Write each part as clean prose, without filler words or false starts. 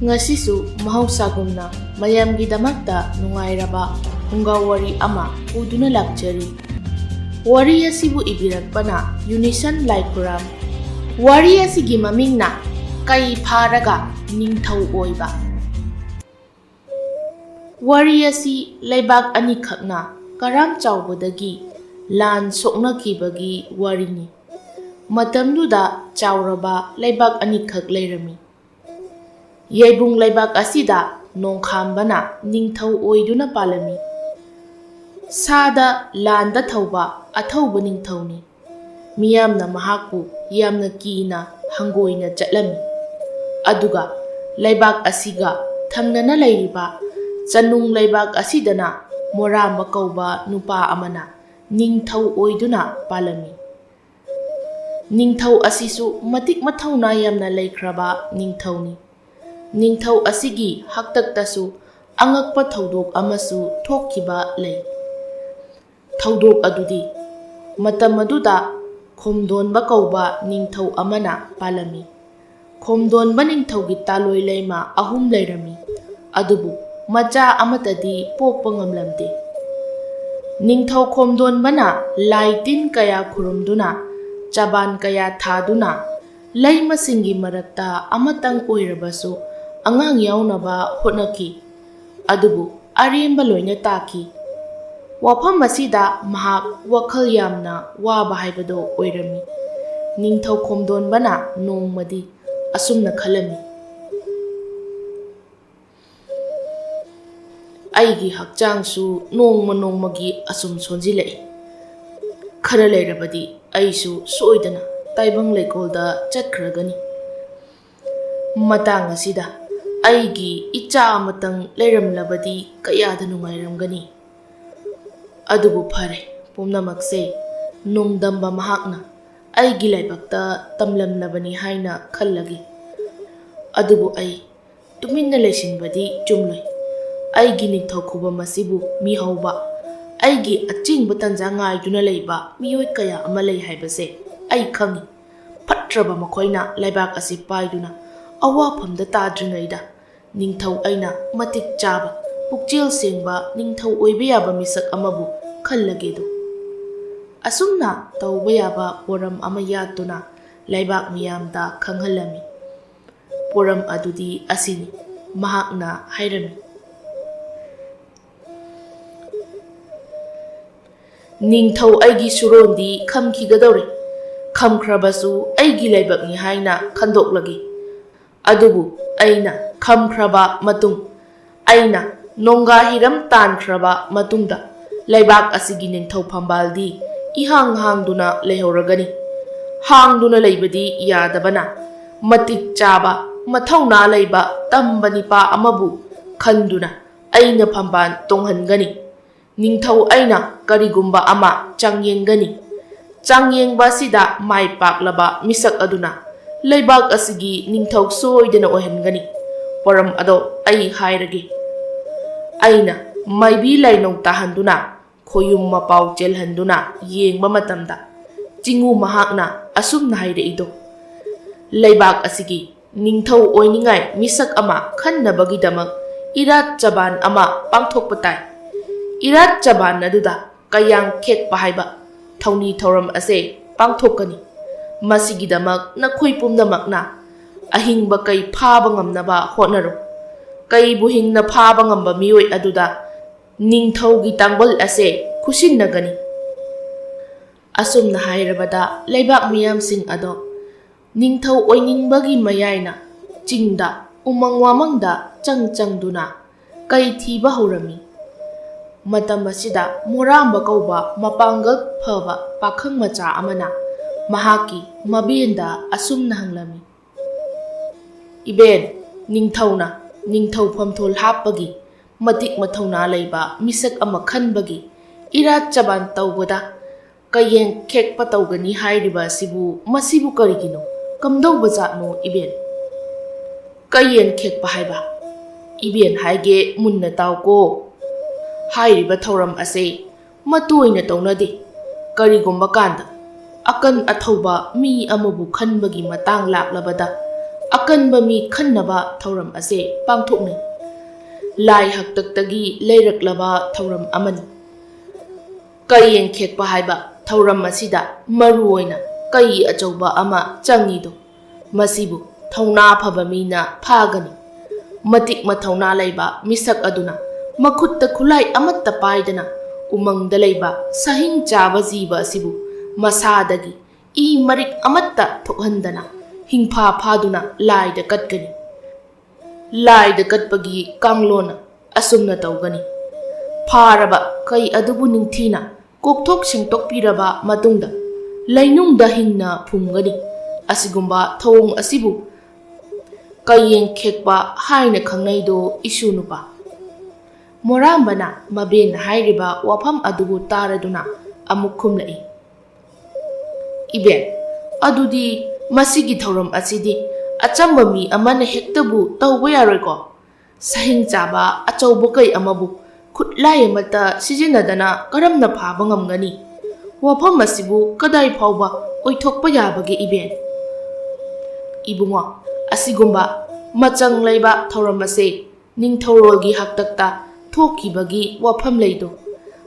Ngasisu mahausagunna mayamgidamakta nungairaba hungawari ama uduna lakjari. Wari asibu ibirakpana Unison Laikuram. Wari asigi mamingna kai pharaga ningthau oiba. Wari asi laibak anikhakna karam chaubadagi lan soknakibagi warini. Matamduda chauraba laibak anikhak leirami. Yaibung laibak asida nongkhambana ningthau oiduna palami. Sada landa thauba athauba ningthauni. Miyamna mahakpu yamna kina hangoina chatlami. Aduga laibak asiga thangnana leiriba chanung laibak asidana moramba kauba nupa amana ningthau oiduna palami. Ningthau asisu matik mathauna yamna leikraba ningthauni. Ningthau asigi haktaktasu angakpa thaudok amasu thokkiba lei. Thaudok adudi matam aduda khomdonba kauba ningthau amana palami. Khomdonba ningthaugi taloi leima ahum leirami. Adubu macha amatadi pokpa ngamlamde. Ningthau khomdonbana laitin kaya khurumduna chaban kaya thaduna leima singi marakta amatang oirabasu angang yaunaba hotnaki. Adubu aremba loina taki. Wafam masida mahak wakhal yamna waba haibado oirami. Ningthau khomdonbana nongmadi asumna khalami. Aigi hakchangsu nongmagi asum sonjilai. Khara leirabadi aisu soidana taibang leikolda chatkragani. Matang asida aigi icha amatang leiramlabadi kayada nungairamgani. Adubu phare pumnamakse nongdamba mahakna aigi laibakta tamlamlabani haina khallagi. Adubu ai tuminna leisinbadi chumloi. Aigi ningthau khuba masibu mihauba aigi achingba tanja ngaiduna leiba miyoi kaya ama lei haibase ai khangi. Phatraba makhoina laibak asi paiduna awafamda tadringaida ningthau aina matik chaba pukchel sengba ningthau oiba yaba misak amabu khallagedu. Asumna tauba yaba poram ama yatuna laibak miyamda khanghalami. Poram adudi asini mahakna hairami. Ningthau aigi surondi khamkhigadore. Khamkhrabasu aigi laibakni haina khandoklagi. Adubu aina khamkraba matung aina nongga hiram tankraba matungda laibak asigi ningthau phambaldi ihang hangduna leihoragani. Hangduna leibadi yadabana matik chaba mathauna leiba tambanipa amabu khanduna aina phamban tonghangani. Ningthau aina karigumba ama changyengani. Changyengba sida mai paklaba misak aduna laibak asigi ningthau soidana oihangani. Poram ado ai hairage. Aina maibi lainong tahanduna khoyum mapau chelhanduna yengba matamda chingu mahakna asumna hairaido. Laibak asigi ningthau oiningai misak ama khannabagidamak irat chaban ama pangthokpa tai. Irat chaban aduda kayang khekpa haiba thauni thoram ase pangthokani. Masigidamak nakhoi pumnamakna ahingba kai phaba ngamnaba hotnaro. Kai buhingna phaba ngamba miyoi aduda ningthaugi tangbal ase khusinnagani. Asumna hairabada laibak miyamsing ado ningthau oiningbagi mayaina chingda umang wamangda changduna kai thiba horami. Matam asida moramba kauba mapangal phaba pakhang macha amana mahaki mabenda asumna hanglami. Iben ningthauna ningthau phamthol hapagi matik mathauna leiba misak ama khanbagi irat chaban taubada kayeng khekpa taugani hairiba sibu masibu karigino kamdauba jatno iben. Kayen khekpa haiba iben haige munna tauko. Hairiba thauram ase matoina taunade karigumba kanda akan athauba mi amabu khanbagi matang laklabada ꯑꯀꯟꯕ ꯃꯤ ꯈꯟꯅꯕ ꯊꯧꯔꯝ ꯑꯁꯤ ꯄꯥꯡꯊꯣꯛꯅꯩ꯫ ꯂꯥꯏ ꯍꯥꯛꯇꯛꯇꯒꯤ ꯂꯩꯔꯛꯂꯕ ꯊꯧꯔꯝ ꯑꯃꯅꯤ꯫ ꯀꯩꯌꯦꯡ ꯈꯦꯛꯄ ꯍꯥꯏꯕ ꯊꯧꯔꯝ ꯑꯁꯤꯗ ꯃꯔꯨꯑꯣꯏꯅ ꯀꯩ ꯑꯆꯧꯕ ꯑꯃ ꯆꯪꯏꯗꯣ ꯃꯁꯤꯕꯨ ꯊꯧꯅꯥ ꯐꯕ ꯃꯤꯅ ꯐꯥꯒꯅꯤ꯫ ꯃꯇꯤꯛ ꯃꯊꯧꯅꯥ ꯂꯩꯕ ꯃꯤꯁꯛ ꯑꯗꯨꯅ ꯃꯈꯨꯠꯇ ꯈꯨꯠꯂꯥꯏ ꯑꯃꯠꯇ ꯄꯥꯏꯗꯅ ꯎꯃꯪꯗ ꯂꯩꯕ ꯁꯍꯤꯡ ꯆꯥꯕ ꯖꯤꯕ ꯑꯁꯤꯕꯨ ꯃꯁꯥꯗꯒꯤ ꯏ ꯃꯔꯤꯛ ꯑꯃꯠꯇ ꯊꯣꯛꯍꯟꯗꯅ ꯍꯤꯡꯐꯥ ꯐꯥꯗꯨꯅ ꯂꯥꯏꯗ ꯀꯠꯀꯅꯤ꯫ ꯂꯥꯏꯗ ꯀꯠꯄꯒꯤ ꯀꯥꯡꯂꯣꯟꯅ ꯑꯁꯨꯝꯅ ꯇꯧꯒꯅꯤ꯫ ꯐꯥꯔꯕ ꯀꯩ ꯑꯗꯨꯕꯨ ꯅꯤꯡꯊꯤꯅ ꯀꯣꯛꯊꯣꯛ ꯁꯦꯡꯇꯣꯛꯄꯤꯔꯕ ꯃꯇꯨꯡꯗ ꯂꯩꯅꯨꯡꯗ ꯍꯤꯡꯅ ꯐꯨꯝꯒꯅꯤ꯫ ꯑꯁꯤꯒꯨꯝꯕ ꯊꯧꯑꯣꯡ ꯑꯁꯤꯕꯨ ꯀꯩꯌꯦꯡ ꯈꯦꯛꯄ ꯍꯥꯏꯅ ꯈꯪꯅꯩꯗꯣ ꯏꯁꯨ ꯅꯨꯄꯥ꯫ ꯃꯣꯔꯥꯝꯕꯅ ꯃꯕꯦꯟꯅ ꯍꯥꯏꯔꯤꯕ ꯋꯥꯐꯝ ꯑꯗꯨꯕꯨ ꯇꯥꯔꯗꯨꯅ ꯑꯃꯨꯛ ꯈꯨꯝꯂꯛꯏ꯫ ꯏꯕꯦꯟ, ꯑꯗꯨꯗꯤ ꯃꯁꯤꯒꯤ ꯊꯧꯔꯝ ꯑꯁꯤꯗꯤ ꯑꯆꯝꯕ ꯃꯤ ꯑꯃꯅ ꯍꯦꯛꯇꯕꯨ ꯇꯧꯕ ꯌꯥꯔꯣꯏꯀꯣ? ꯁꯍꯤꯡ ꯆꯥꯕ ꯑꯆꯧꯕ ꯀꯩ ꯑꯃꯕꯨ ꯈꯨꯠꯂꯥꯏ ꯑꯃꯠꯇ ꯁꯤꯖꯤꯟꯅꯗꯅ ꯀꯔꯝꯅ ꯐꯥꯕ ꯉꯝꯒꯅꯤ? ꯋꯥꯐꯝ ꯑꯁꯤꯕꯨ ꯀꯗꯥꯏ ꯐꯥꯎꯕ ꯑꯣꯏꯊꯣꯛꯄ ꯌꯥꯕꯒꯦ ꯏꯕꯦꯟ? ꯏꯕꯨꯡꯉꯣ, ꯑꯁꯤꯒꯨꯝꯕ ꯃꯆꯪ ꯂꯩꯕ ꯊꯧꯔꯝ ꯑꯁꯤ ꯅꯤꯡꯊꯧꯔꯣꯜꯒꯤ ꯍꯥꯛꯇꯛꯇ ꯊꯣꯛꯈꯤꯕꯒꯤ ꯋꯥꯐꯝ ꯂꯩꯗꯣ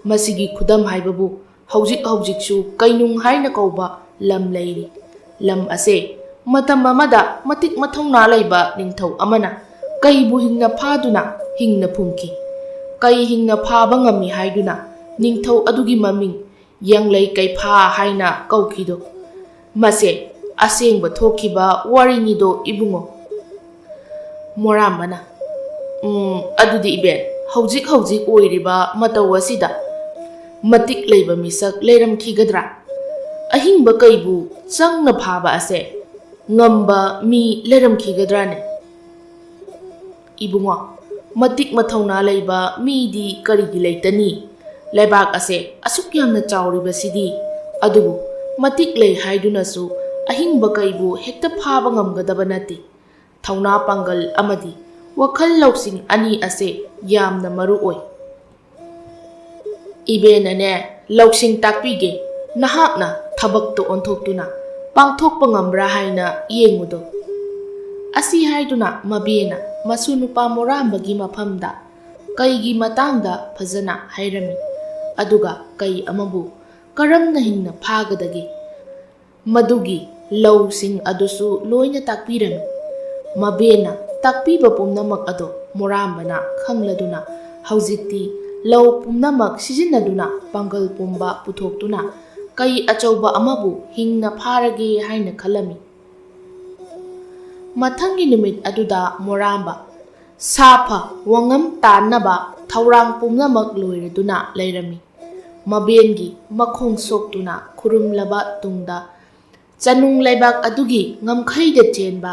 ꯃꯁꯤꯒꯤ ꯈꯨꯗꯝ ꯍꯥꯏꯕꯕꯨ ꯍꯧꯖꯤꯛꯁꯨ ꯀꯩꯅꯨꯡ ꯍꯥꯏꯅ ꯀꯧꯕ ꯂꯝ ꯂꯩꯔꯤ꯫ ꯂꯝ ꯑꯁꯦ ꯃꯇꯝ ꯑꯃꯗ ꯃꯇꯤꯛ ꯃꯊꯧꯅꯥ ꯂꯩꯕ ꯅꯤꯡꯊꯧ ꯑꯃꯅ ꯀꯩꯕꯨ ꯍꯤꯡꯅ ꯐꯥꯗꯨꯅ ꯍꯤꯡꯅ ꯐꯨꯝꯈꯤ꯫ ꯀꯩ ꯍꯤꯡꯅ ꯐꯥꯕ ꯉꯝꯃꯤ ꯍꯥꯏꯗꯨꯅ ꯅꯤꯡꯊꯧ ꯑꯗꯨꯒꯤ ꯃꯃꯤꯡ ꯌꯪꯂꯩ ꯀꯩꯐꯥ ꯍꯥꯏꯅ ꯀꯧꯈꯤꯗꯣ ꯃꯁꯦ ꯑꯁꯦꯡꯕ ꯊꯣꯛꯈꯤꯕ ꯋꯥꯔꯤꯅꯤꯗꯣ ꯏꯕꯨꯡꯉꯣ꯫ ꯃꯣꯔꯥꯝꯕꯅ ꯑꯗꯨꯗꯤ ꯏꯕꯦꯟ, ꯍꯧꯖꯤꯛ ꯑꯣꯏꯔꯤꯕ ꯃꯇꯧ ꯑꯁꯤꯗ ꯃꯇꯤꯛ ꯂꯩꯕ ꯃꯤꯁꯛ ꯂꯩꯔꯝꯈꯤꯒꯗ꯭ꯔꯥ? ꯑꯍꯤꯡꯕ ꯀꯩꯕꯨ ꯆꯪꯅ ꯐꯥꯕ ꯑꯁꯦ ꯉꯝꯕ ꯃꯤ ꯂꯩꯔꯝꯈꯤꯒꯗ꯭ꯔꯥꯅꯦ? ꯏꯕꯨꯡꯉꯣ, ꯃꯇꯤꯛ ꯃꯊꯧꯅꯥ ꯂꯩꯕ ꯃꯤꯗꯤ ꯀꯔꯤꯒꯤ ꯂꯩꯇꯅꯤ? ꯂꯩꯕꯥꯛ ꯑꯁꯦ ꯑꯁꯨꯛ ꯌꯥꯝꯅ ꯆꯥꯎꯔꯤꯕꯁꯤꯗꯤ꯫ ꯑꯗꯨꯕꯨ ꯃꯇꯤꯛ ꯂꯩ ꯍꯥꯏꯗꯨꯅꯁꯨ ꯑꯍꯤꯡꯕ ꯀꯩꯕꯨ ꯍꯦꯛꯇ ꯐꯥꯕ ꯉꯝꯒꯗꯕ ꯅꯠꯇꯦ꯫ ꯊꯧꯅꯥ ꯄꯥꯡꯒꯜ ꯑꯃꯗꯤ ꯋꯥꯈꯜ ꯂꯧꯁꯤꯡ ꯑꯅꯤ ꯑꯁꯦ ꯌꯥꯝꯅ ꯃꯔꯨ ꯑꯣꯏ꯫ ꯏꯕꯦꯟꯅꯅꯦ ꯂꯧꯁꯤꯡ ꯇꯥꯛꯄꯤꯒꯦ꯫ ꯅꯍꯥꯛꯅ ꯊꯕꯛꯇꯣ ꯑꯣꯟꯊꯣꯛꯇꯨꯅ ꯄꯥꯡꯊꯣꯛꯄ ꯉꯝꯕ꯭ꯔꯥ ꯍꯥꯏꯅ ꯌꯦꯡꯉꯨꯗꯣ꯫ ꯑꯁꯤ ꯍꯥꯏꯗꯨꯅ ꯃꯕꯦꯅ ꯃꯁꯨ ꯅꯨꯄꯥ ꯃꯣꯔꯥꯝꯕꯒꯤ ꯃꯐꯝꯗ ꯀꯩꯒꯤ ꯃꯇꯥꯡꯗ ꯐꯖꯅ ꯍꯥꯏꯔꯝꯃꯤ꯫ ꯑꯗꯨꯒ ꯀꯩ ꯑꯃꯕꯨ ꯀꯔꯝꯅ ꯍꯤꯡꯅ ꯐꯥꯒꯗꯒꯦ ꯃꯗꯨꯒꯤ ꯂꯧꯁꯤꯡ ꯑꯗꯨꯁꯨ ꯂꯣꯏꯅ ꯇꯥꯛꯄꯤꯔꯝꯃꯤ꯫ ꯃꯕꯦꯅ ꯇꯥꯛꯄꯤꯕ ꯄꯨꯝꯅꯃꯛ ꯑꯗꯣ ꯃꯣꯔꯥꯝꯕꯅ ꯈꯪꯂꯗꯨꯅ ꯍꯧꯖꯤꯛꯇꯤ ꯂꯧ ꯄꯨꯝꯅꯃꯛ ꯁꯤꯖꯤꯟꯅꯗꯨꯅ ꯄꯥꯡꯒꯜ ꯄꯨꯝꯕ ꯄꯨꯊꯣꯛꯇꯨꯅ ꯀꯩ ꯑꯆꯧꯕ ꯑꯃꯕꯨ ꯍꯤꯡꯅ ꯐꯥꯔꯒꯦ ꯍꯥꯏꯅ ꯈꯜꯂꯝꯃꯤ꯫ ꯃꯊꯪꯒꯤ ꯅꯨꯃꯤꯠ ꯑꯗꯨꯗ ꯃꯣꯔꯥꯝꯕ ꯁꯥꯐ ꯋꯥꯉꯝ ꯇꯥꯟꯅꯕ ꯊꯧꯔꯥꯡ ꯄꯨꯝꯅꯃꯛ ꯂꯣꯏꯔꯗꯨꯅ ꯂꯩꯔꯝꯃꯤ꯫ ꯃꯕꯦꯟꯒꯤ ꯃꯈꯣꯡ ꯁꯣꯛꯇꯨꯅ ꯈꯨꯔꯨꯝꯂꯕ ꯇꯨꯡꯗ ꯆꯅꯨꯡ ꯂꯩꯕꯥꯛ ꯑꯗꯨꯒꯤ ꯉꯝꯈꯩꯗ ꯆꯦꯟꯕ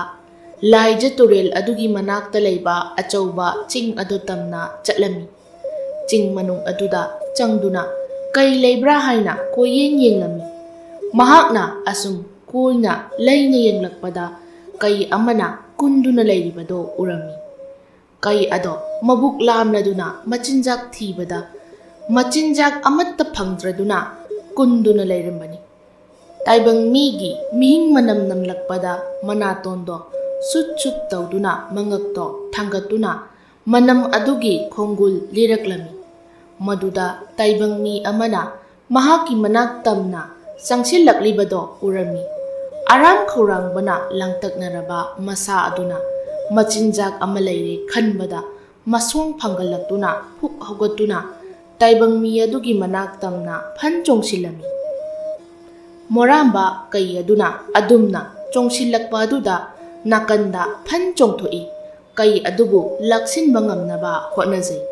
ꯂꯥꯏꯖ ꯇꯨꯔꯦꯜ ꯑꯗꯨꯒꯤ ꯃꯅꯥꯛꯇ ꯂꯩꯕ ꯑꯆꯧꯕ ꯆꯤꯡ ꯑꯗꯨ ꯇꯝꯅ ꯆꯠꯂꯝꯃꯤ꯫ ꯆꯤꯡ ꯃꯅꯨꯡ ꯑꯗꯨꯗ ꯆꯪꯗꯨꯅ ꯀꯩ ꯂꯩꯕ꯭ꯔꯥ ꯍꯥꯏꯅ ꯀꯣꯏꯌꯦꯡ ꯌꯦꯡꯂꯝꯃꯤ꯫ ꯃꯍꯥꯛꯅ ꯑꯁꯨꯝ ꯀꯣꯏꯅ ꯂꯩꯅ ꯌꯦꯡꯂꯛꯄꯗ ꯀꯩ ꯑꯃꯅ ꯀꯨꯟꯗꯨꯅ ꯂꯩꯔꯤꯕꯗꯣ ꯎꯔꯝꯃꯤ꯫ ꯀꯩ ꯑꯗꯣ ꯃꯕꯨꯛ ꯂꯥꯝꯂꯗꯨꯅ ꯃꯆꯤꯟꯖꯥꯛ ꯊꯤꯕꯗ ꯃꯆꯤꯟꯖꯥꯛ ꯑꯃꯠꯇ ꯐꯪꯗ꯭ꯔꯗꯨꯅ ꯀꯨꯟꯗꯨꯅ ꯂꯩꯔꯝꯕꯅꯤ꯫ ꯇꯥꯏꯕꯪ ꯃꯤꯒꯤ ꯃꯤꯍꯤꯡ ꯃꯅꯝ ꯅꯝꯂꯛꯄꯗ ꯃꯅꯥꯇꯣꯟꯗꯣ ꯁꯨꯠ ꯁꯨꯠ ꯇꯧꯗꯨꯅ ꯃꯉꯛꯇꯣ ꯊꯥꯡꯒꯠꯇꯨꯅ ꯃꯅꯝ ꯑꯗꯨꯒꯤ ꯈꯣꯡꯒꯨꯜ ꯂꯤꯔꯛꯂꯝꯃꯤ꯫ ꯃꯗꯨꯗ ꯇꯥꯏꯕꯪ ꯃꯤ ꯑꯃꯅ ꯃꯍꯥꯛꯀꯤ ꯃꯅꯥꯛ ꯇꯝꯅ ꯆꯪꯁꯤꯜꯂꯛꯂꯤꯕꯗꯣ ꯎꯔꯝꯃꯤ꯫ ꯑꯔꯥꯝ ꯈꯧꯔꯥꯡꯕꯅ ꯂꯥꯡꯇꯛꯅꯔꯕ ꯃꯁꯥ ꯑꯗꯨꯅ ꯃꯆꯤꯟꯖꯥꯛ ꯑꯃ ꯂꯩꯔꯦ ꯈꯟꯕꯗ ꯃꯁꯣꯡ ꯐꯪꯒꯠꯂꯛꯇꯨꯅ ꯍꯨꯛ ꯍꯧꯒꯠꯇꯨꯅ ꯇꯥꯏꯕꯪ ꯃꯤ ꯑꯗꯨꯒꯤ ꯃꯅꯥꯛ ꯇꯝꯅ ꯐꯟ ꯆꯣꯡꯁꯤꯜꯂꯝꯃꯤ꯫ ꯃꯣꯔꯥꯝꯕ ꯀꯩ ꯑꯗꯨꯅ ꯑꯗꯨꯝꯅ ꯆꯣꯡꯁꯤꯜꯂꯛꯄ ꯑꯗꯨꯗ ꯅꯥꯀꯟꯗ ꯐꯟ ꯆꯣꯡꯊꯣꯛꯏ꯫ ꯀꯩ ꯑꯗꯨꯕꯨ ꯂꯥꯛꯁꯤꯟꯕ ꯉꯝꯅꯕ ꯍꯣꯠꯅꯖꯩ꯫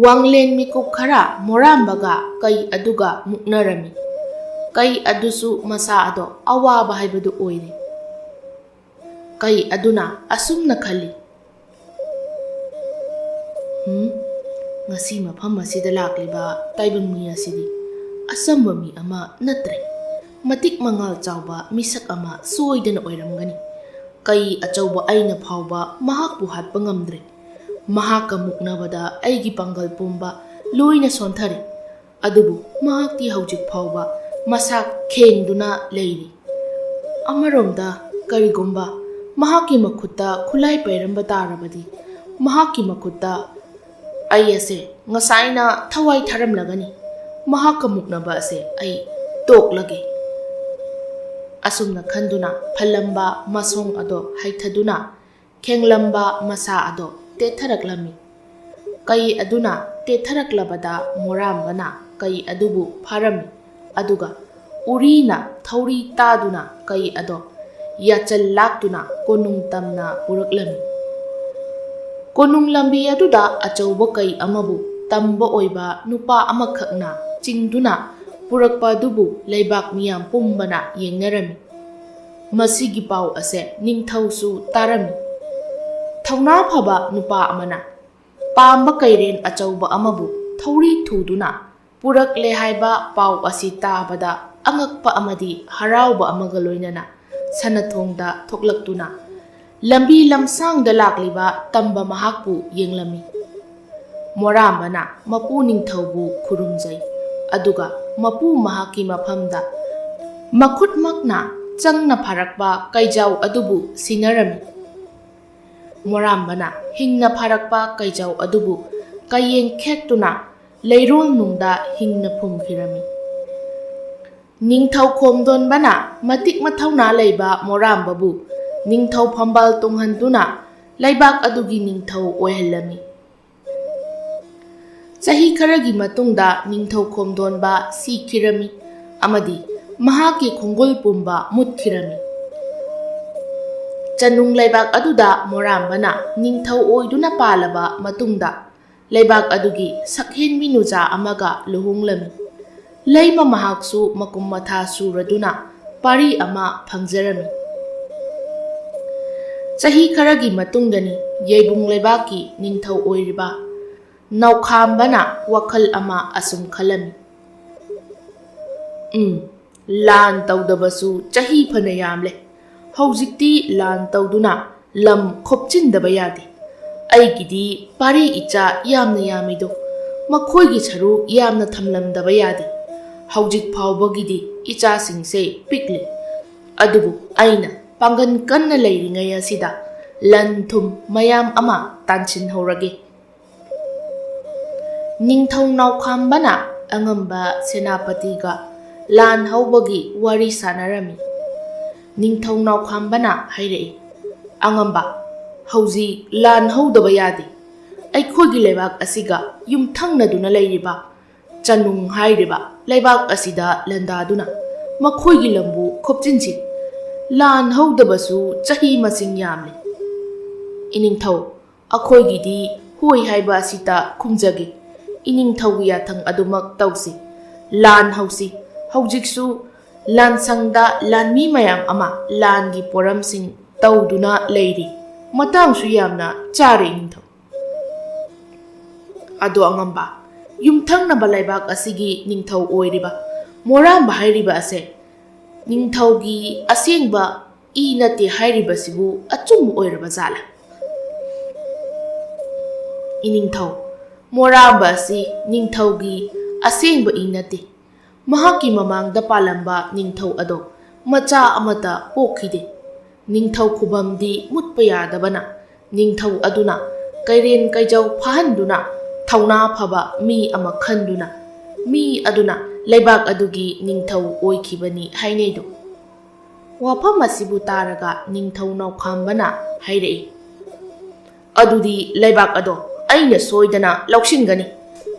ꯋꯥꯡꯂꯦꯟ ꯃꯤꯀꯨꯞ ꯈꯔ ꯃꯣꯔꯥꯝꯕꯒ ꯀꯩ ꯑꯗꯨꯒ ꯃꯨꯛꯅꯔꯝꯃꯤ꯫ ꯀꯩ ꯑꯗꯨꯁꯨ ꯃꯁꯥ ꯑꯗꯣ ꯑꯋꯥꯕ ꯍꯥꯏꯕꯗꯨ ꯑꯣꯏꯔꯦ꯫ ꯀꯩ ꯑꯗꯨꯅ ꯑꯁꯨꯝꯅ ꯈꯜꯂꯤ, ꯉꯁꯤ ꯃꯐꯝ ꯑꯁꯤꯗ ꯂꯥꯛꯂꯤꯕ ꯇꯥꯏꯕꯪ ꯃꯤ ꯑꯁꯤꯗꯤ ꯑꯆꯝꯕ ꯃꯤ ꯑꯃ ꯅꯠꯇ꯭ꯔꯦ꯫ ꯃꯇꯤꯛ ꯃꯉꯥꯜ ꯆꯥꯎꯕ ꯃꯤꯁꯛ ꯑꯃ ꯁꯣꯏꯗꯅ ꯑꯣꯏꯔꯝꯒꯅꯤ꯫ ꯀꯩ ꯑꯆꯧꯕ ꯑꯩꯅ ꯐꯥꯎꯕ ꯃꯍꯥꯛꯄꯨ ꯍꯥꯠꯄ ꯉꯝꯗ꯭ꯔꯦ꯫ ꯃꯍꯥꯛꯀ ꯃꯨꯛꯅꯕꯗ ꯑꯩꯒꯤ ꯄꯥꯡꯒꯜ ꯄꯨꯝꯕ ꯂꯣꯏꯅ ꯁꯣꯟꯊꯔꯦ꯫ ꯑꯗꯨꯕꯨ ꯃꯍꯥꯛꯇꯤ ꯍꯧꯖꯤꯛ ꯐꯥꯎꯕ ꯃꯁꯥ ꯈꯦꯡꯗꯨꯅ ꯂꯩꯔꯤ꯫ ꯑꯃꯔꯣꯝꯗ ꯀꯔꯤꯒꯨꯝꯕ ꯃꯍꯥꯛꯀꯤ ꯃꯈꯨꯠꯇ ꯈꯨꯠꯂꯥꯏ ꯄꯩꯔꯝꯕ ꯇꯥꯔꯕꯗꯤ ꯃꯍꯥꯛꯀꯤ ꯃꯈꯨꯠꯇ ꯑꯩ ꯑꯁꯦ ꯉꯁꯥꯏꯅ ꯊꯋꯥꯏ ꯊꯥꯔꯝꯂꯒꯅꯤ, ꯃꯍꯥꯛꯀ ꯃꯨꯛꯅꯕ ꯑꯁꯦ ꯑꯩ ꯇꯣꯛꯂꯒꯦ꯫ ꯑꯁꯨꯝꯅ ꯈꯟꯗꯨꯅ ꯐꯜꯂꯝꯕ ꯃꯁꯣꯡ ꯑꯗꯣ ꯍꯩꯊꯗꯨꯅ ꯈꯦꯡꯂꯝꯕ ꯃꯁꯥ ꯑꯗꯣ ꯇꯦꯊꯔꯛꯂꯝꯃꯤ꯫ ꯀꯩ ꯑꯗꯨꯅ ꯇꯦꯊꯔꯛꯂꯕꯗ ꯃꯣꯔꯥꯝꯕꯅ ꯀꯩ ꯑꯗꯨꯕꯨ ꯐꯥꯔꯝꯃꯤ, ꯑꯗꯨꯒ ꯎꯔꯤꯅ ꯊꯧꯔꯤ ꯇꯥꯗꯨꯅ ꯀꯩ ꯑꯗꯣ ꯌꯥꯆꯜ ꯂꯥꯛꯇꯨꯅ ꯀꯣꯅꯨꯡ ꯇꯝꯅ ꯄꯨꯔꯛꯂꯝꯃꯤ꯫ ꯀꯣꯅꯨꯡ ꯂꯝꯕꯤ ꯑꯗꯨꯗ ꯑꯆꯧꯕ ꯀꯩ ꯑꯃꯕꯨ ꯇꯝꯕ ꯑꯣꯏꯕ ꯅꯨꯄꯥ ꯑꯃꯈꯛꯅ ꯆꯤꯡꯗꯨꯅ ꯄꯨꯔꯛꯄ ꯑꯗꯨꯕꯨ ꯂꯩꯕꯥꯛ ꯃꯤꯌꯥꯝ ꯄꯨꯝꯕꯅ ꯌꯦꯡꯅꯔꯝꯃꯤ꯫ ꯃꯁꯤꯒꯤ ꯄꯥꯎ ꯑꯁꯦ ꯅꯤꯡꯊꯧꯁꯨ ꯇꯥꯔꯝꯃꯤ꯫ ꯊꯧꯅꯥ ꯐꯕ ꯅꯨꯄꯥ ꯑꯃꯅ ꯄꯥꯝꯕ ꯀꯩꯔꯦꯟ ꯑꯆꯧꯕ ꯑꯃꯕꯨ ꯊꯧꯔꯤ ꯊꯨꯗꯨꯅ ꯄꯨꯔꯛꯂꯦ ꯍꯥꯏꯕ ꯄꯥꯎ ꯑꯁꯤ ꯇꯥꯕꯗ ꯑꯉꯛꯄ ꯑꯃꯗꯤ ꯍꯔꯥꯎꯕ ꯑꯃꯒ ꯂꯣꯏꯅꯅ ꯁꯅꯊꯣꯡꯗ ꯊꯣꯛꯂꯛꯇꯨꯅ ꯂꯝꯕꯤ ꯂꯝꯁꯥꯡꯗ ꯂꯥꯛꯂꯤꯕ ꯇꯝꯕ ꯃꯍꯥꯛꯄꯨ ꯌꯦꯡꯂꯝꯃꯤ꯫ ꯃꯣꯔꯥꯝꯕꯅ ꯃꯄꯨ ꯅꯤꯡꯊꯧꯕꯨ ꯈꯨꯔꯨꯝꯖꯩ, ꯑꯗꯨꯒ ꯃꯄꯨ ꯃꯍꯥꯛꯀꯤ ꯃꯐꯝꯗ ꯃꯈꯨꯠꯃꯛꯅ ꯆꯪꯅ ꯐꯥꯔꯛꯄ ꯀꯩꯖꯥꯎ ꯑꯗꯨꯕꯨ ꯁꯤꯟꯅꯔꯝꯃꯤ꯫ ꯃꯣꯔꯥꯝꯕꯅ ꯍꯤꯡꯅ ꯐꯥꯔꯛꯄ ꯀꯩꯖꯥꯎ ꯑꯗꯨꯕꯨ ꯀꯌꯦꯡ ꯈꯦꯛꯇꯨꯅ ꯂꯩꯔꯣꯜ ꯅꯨꯡꯗ ꯍꯤꯡꯅ ꯐꯨꯝꯈꯤꯔꯝꯃꯤ꯫ ꯅꯤꯡꯊꯧ ꯈꯣꯝꯗꯣꯟꯕꯅ ꯃꯇꯤꯛ ꯃꯊꯧꯅꯥ ꯂꯩꯕ ꯃꯣꯔꯥꯝꯕꯕꯨ ꯅꯤꯡꯊꯧ ꯐꯝꯕꯥꯜ ꯇꯣꯡꯍꯟꯗꯨꯅ ꯂꯩꯕꯥꯛ ꯑꯗꯨꯒꯤ ꯅꯤꯡꯊꯧ ꯑꯣꯏꯍꯜꯂꯝꯃꯤ꯫ ꯆꯍꯤ ꯈꯔꯒꯤ ꯃꯇꯨꯡꯗ ꯅꯤꯡꯊꯧ ꯈꯣꯝꯗꯣꯟꯕ ꯁꯤꯈꯤꯔꯝꯃꯤ ꯑꯃꯗꯤ ꯃꯍꯥꯛꯀꯤ ꯈꯣꯡꯒꯨꯜ ꯄꯨꯝꯕ ꯃꯨꯠꯈꯤꯔꯝꯃꯤ꯫ ꯆꯅꯨꯡ ꯂꯩꯕꯥꯛ ꯑꯗꯨꯗ ꯃꯣꯔꯥꯝꯕꯅ ꯅꯤꯡꯊꯧ ꯑꯣꯏꯗꯨꯅ ꯄꯥꯜꯂꯕ ꯃꯇꯨꯡꯗ ꯂꯩꯕꯥꯛ ꯑꯗꯨꯒꯤ ꯁꯛꯍꯦꯟꯕꯤ ꯅꯨꯖꯥ ꯑꯃꯒ ꯂꯨꯍꯣꯡꯂꯝꯃꯤ꯫ ꯂꯩꯃ ꯃꯍꯥꯛꯁꯨ ꯃꯀꯨꯝ ꯃꯊꯥ ꯁꯨꯔꯗꯨꯅ ꯄꯥꯔꯤ ꯑꯃ ꯐꯪꯖꯔꯝꯃꯤ꯫ ꯆꯍꯤ ꯈꯔꯒꯤ ꯃꯇꯨꯡꯗꯅꯤ ꯌꯩꯕꯨꯡ ꯂꯩꯕꯥꯛꯀꯤ ꯅꯤꯡꯊꯧ ꯑꯣꯏꯔꯤꯕ ꯅꯥꯎꯈꯥꯝꯕꯅ ꯋꯥꯈꯜ ꯑꯃ ꯑꯁꯨꯝ ꯈꯜꯂꯝꯃꯤ꯫ ꯂꯥꯟ ꯇꯧꯗꯕꯁꯨ ꯆꯍꯤ ꯐꯅ ꯌꯥꯝꯂꯦ, ꯍꯧꯖꯤꯛꯇꯤ ꯂꯥꯟ ꯇꯧꯗꯨꯅ ꯂꯝ ꯈꯣꯞꯆꯤꯟꯗꯕ ꯌꯥꯗꯦ꯫ ꯑꯩꯒꯤꯗꯤ ꯄꯥꯔꯤ ꯏꯆꯥ ꯌꯥꯝꯅ ꯌꯥꯝꯃꯤꯗꯣ, ꯃꯈꯣꯏꯒꯤ ꯁꯔꯨꯛ ꯌꯥꯝꯅ ꯊꯝꯂꯝꯗꯕ ꯌꯥꯗꯦ꯫ ꯍꯧꯖꯤꯛ ꯐꯥꯎꯕꯒꯤꯗꯤ ꯏꯆꯥꯁꯤꯡꯁꯦ ꯄꯤꯛꯂꯤ, ꯑꯗꯨꯕꯨ ꯑꯩꯅ ꯄꯥꯡꯒꯟ ꯀꯟꯅ ꯂꯩꯔꯤꯉꯩ ꯑꯁꯤꯗ ꯂꯟ ꯊꯨꯝ ꯃꯌꯥꯝ ꯑꯃ ꯇꯥꯟꯁꯤꯟꯍꯧꯔꯒꯦ꯫ ꯅꯤꯡꯊꯧ ꯅꯥꯎꯈꯥꯝꯕꯅ ꯑꯉꯝꯕ ꯁꯦꯅꯥꯄꯇꯤꯒ ꯂꯥꯟ ꯍꯧꯕꯒꯤ ꯋꯥꯔꯤ ꯁꯥꯅꯔꯝꯃꯤ꯫ ꯅꯤꯡꯊꯧ ꯅꯥꯎꯈꯥꯝꯕꯅ ꯍꯥꯏꯔꯛꯏ, ꯑꯉꯝꯕ, ꯍꯧꯖꯤꯛ ꯂꯥꯟ ꯍꯧꯗꯕ ꯌꯥꯗꯦ꯫ ꯑꯩꯈꯣꯏꯒꯤ ꯂꯩꯕꯥꯛ ꯑꯁꯤꯒ ꯌꯨꯝꯊꯪꯅꯗꯨꯅ ꯂꯩꯔꯤꯕ ꯆꯅꯨꯡ ꯍꯥꯏꯔꯤꯕ ꯂꯩꯕꯥꯛ ꯑꯁꯤꯗ ꯂꯥꯟꯗꯥꯗꯨꯅ ꯃꯈꯣꯏꯒꯤ ꯂꯝꯕꯨ ꯈꯣꯞꯆꯤꯟꯁꯤ꯫ ꯂꯥꯟ ꯍꯧꯗꯕꯁꯨ ꯆꯍꯤ ꯃꯁꯤꯡ ꯌꯥꯝꯂꯤ꯫ ꯏꯅꯤꯡꯊꯧ, ꯑꯩꯈꯣꯏꯒꯤꯗꯤ ꯍꯣꯏ ꯍꯥꯏꯕ ꯑꯁꯤꯇ ꯈꯨꯝꯖꯒꯦ꯫ ꯏꯅꯤꯡꯊꯧꯒꯤ ꯌꯥꯊꯪ ꯑꯗꯨꯃꯛ ꯇꯧꯁꯤ, ꯂꯥꯟ ꯍꯧꯁꯤ꯫ ꯍꯧꯖꯤꯛꯁꯨ ꯂꯥꯟꯁꯪꯗ ꯂꯥꯟꯃꯤ ꯃꯌꯥꯝ ꯑꯃ ꯂꯥꯟꯒꯤ ꯄꯣꯔꯝꯁꯤꯡ ꯇꯧꯗꯨꯅ ꯂꯩꯔꯤ꯫ ꯃꯇꯥꯡꯁꯨ ꯌꯥꯝꯅ ꯆꯥꯔꯦ ꯏꯅꯤꯡꯊꯧ꯫ ꯑꯗꯣ ꯑꯉꯝꯕ, ꯌꯨꯝꯊꯪꯅꯕ ꯂꯩꯕꯥꯛ ꯑꯁꯤꯒꯤ ꯅꯤꯡꯊꯧ ꯑꯣꯏꯔꯤꯕ ꯃꯣꯔꯥꯝꯕ ꯍꯥꯏꯔꯤꯕ ꯑꯁꯦ ꯅꯤꯡꯊꯧꯒꯤ ꯑꯁꯦꯡꯕ ꯏ ꯅꯠꯇꯦ ꯍꯥꯏꯔꯤꯕꯁꯤꯕꯨ ꯑꯆꯨꯝꯕ ꯑꯣꯏꯔꯕ ꯖꯥꯠꯂꯥ? ꯏꯅꯤꯡꯊꯧ, ꯃꯣꯔꯥꯝꯕ ꯑꯁꯤ ꯅꯤꯡꯊꯧꯒꯤ ꯑꯁꯦꯡꯕ ꯏ ꯅꯠꯇꯦ꯫ ꯃꯍꯥꯛꯀꯤ ꯃꯃꯥꯡꯗ ꯄꯥꯜꯂꯝꯕ ꯅꯤꯡꯊꯧ ꯑꯗꯣ ꯃꯆꯥ ꯑꯃꯠꯇ ꯄꯣꯛꯈꯤꯗꯦ꯫ ꯅꯤꯡꯊꯧ ꯈꯨꯕꯝꯗꯤ ꯃꯨꯠꯄ ꯌꯥꯗꯕꯅ ꯅꯤꯡꯊꯧ ꯑꯗꯨꯅ ꯀꯩꯔꯦꯟ ꯀꯩꯖꯧ ꯐꯥꯍꯟꯗꯨꯅ ꯊꯧꯅꯥ ꯐꯕ ꯃꯤ ꯑꯃ ꯈꯟꯗꯨꯅ ꯃꯤ ꯑꯗꯨꯅ ꯂꯩꯕꯥꯛ ꯑꯗꯨꯒꯤ ꯅꯤꯡꯊꯧ ꯑꯣꯏꯈꯤꯕꯅꯤ ꯍꯥꯏꯅꯩꯗꯣ꯫ ꯋꯥꯐꯝ ꯑꯁꯤꯕꯨ ꯇꯥꯔꯒ ꯅꯤꯡꯊꯧ ꯅꯥꯎꯈꯥꯝꯕꯅ ꯍꯥꯏꯔꯛꯏ, ꯑꯗꯨꯗꯤ ꯂꯩꯕꯥꯛ ꯑꯗꯣ ꯑꯩꯅ ꯁꯣꯏꯗꯅ ꯂꯧꯁꯤꯟꯒꯅꯤ꯫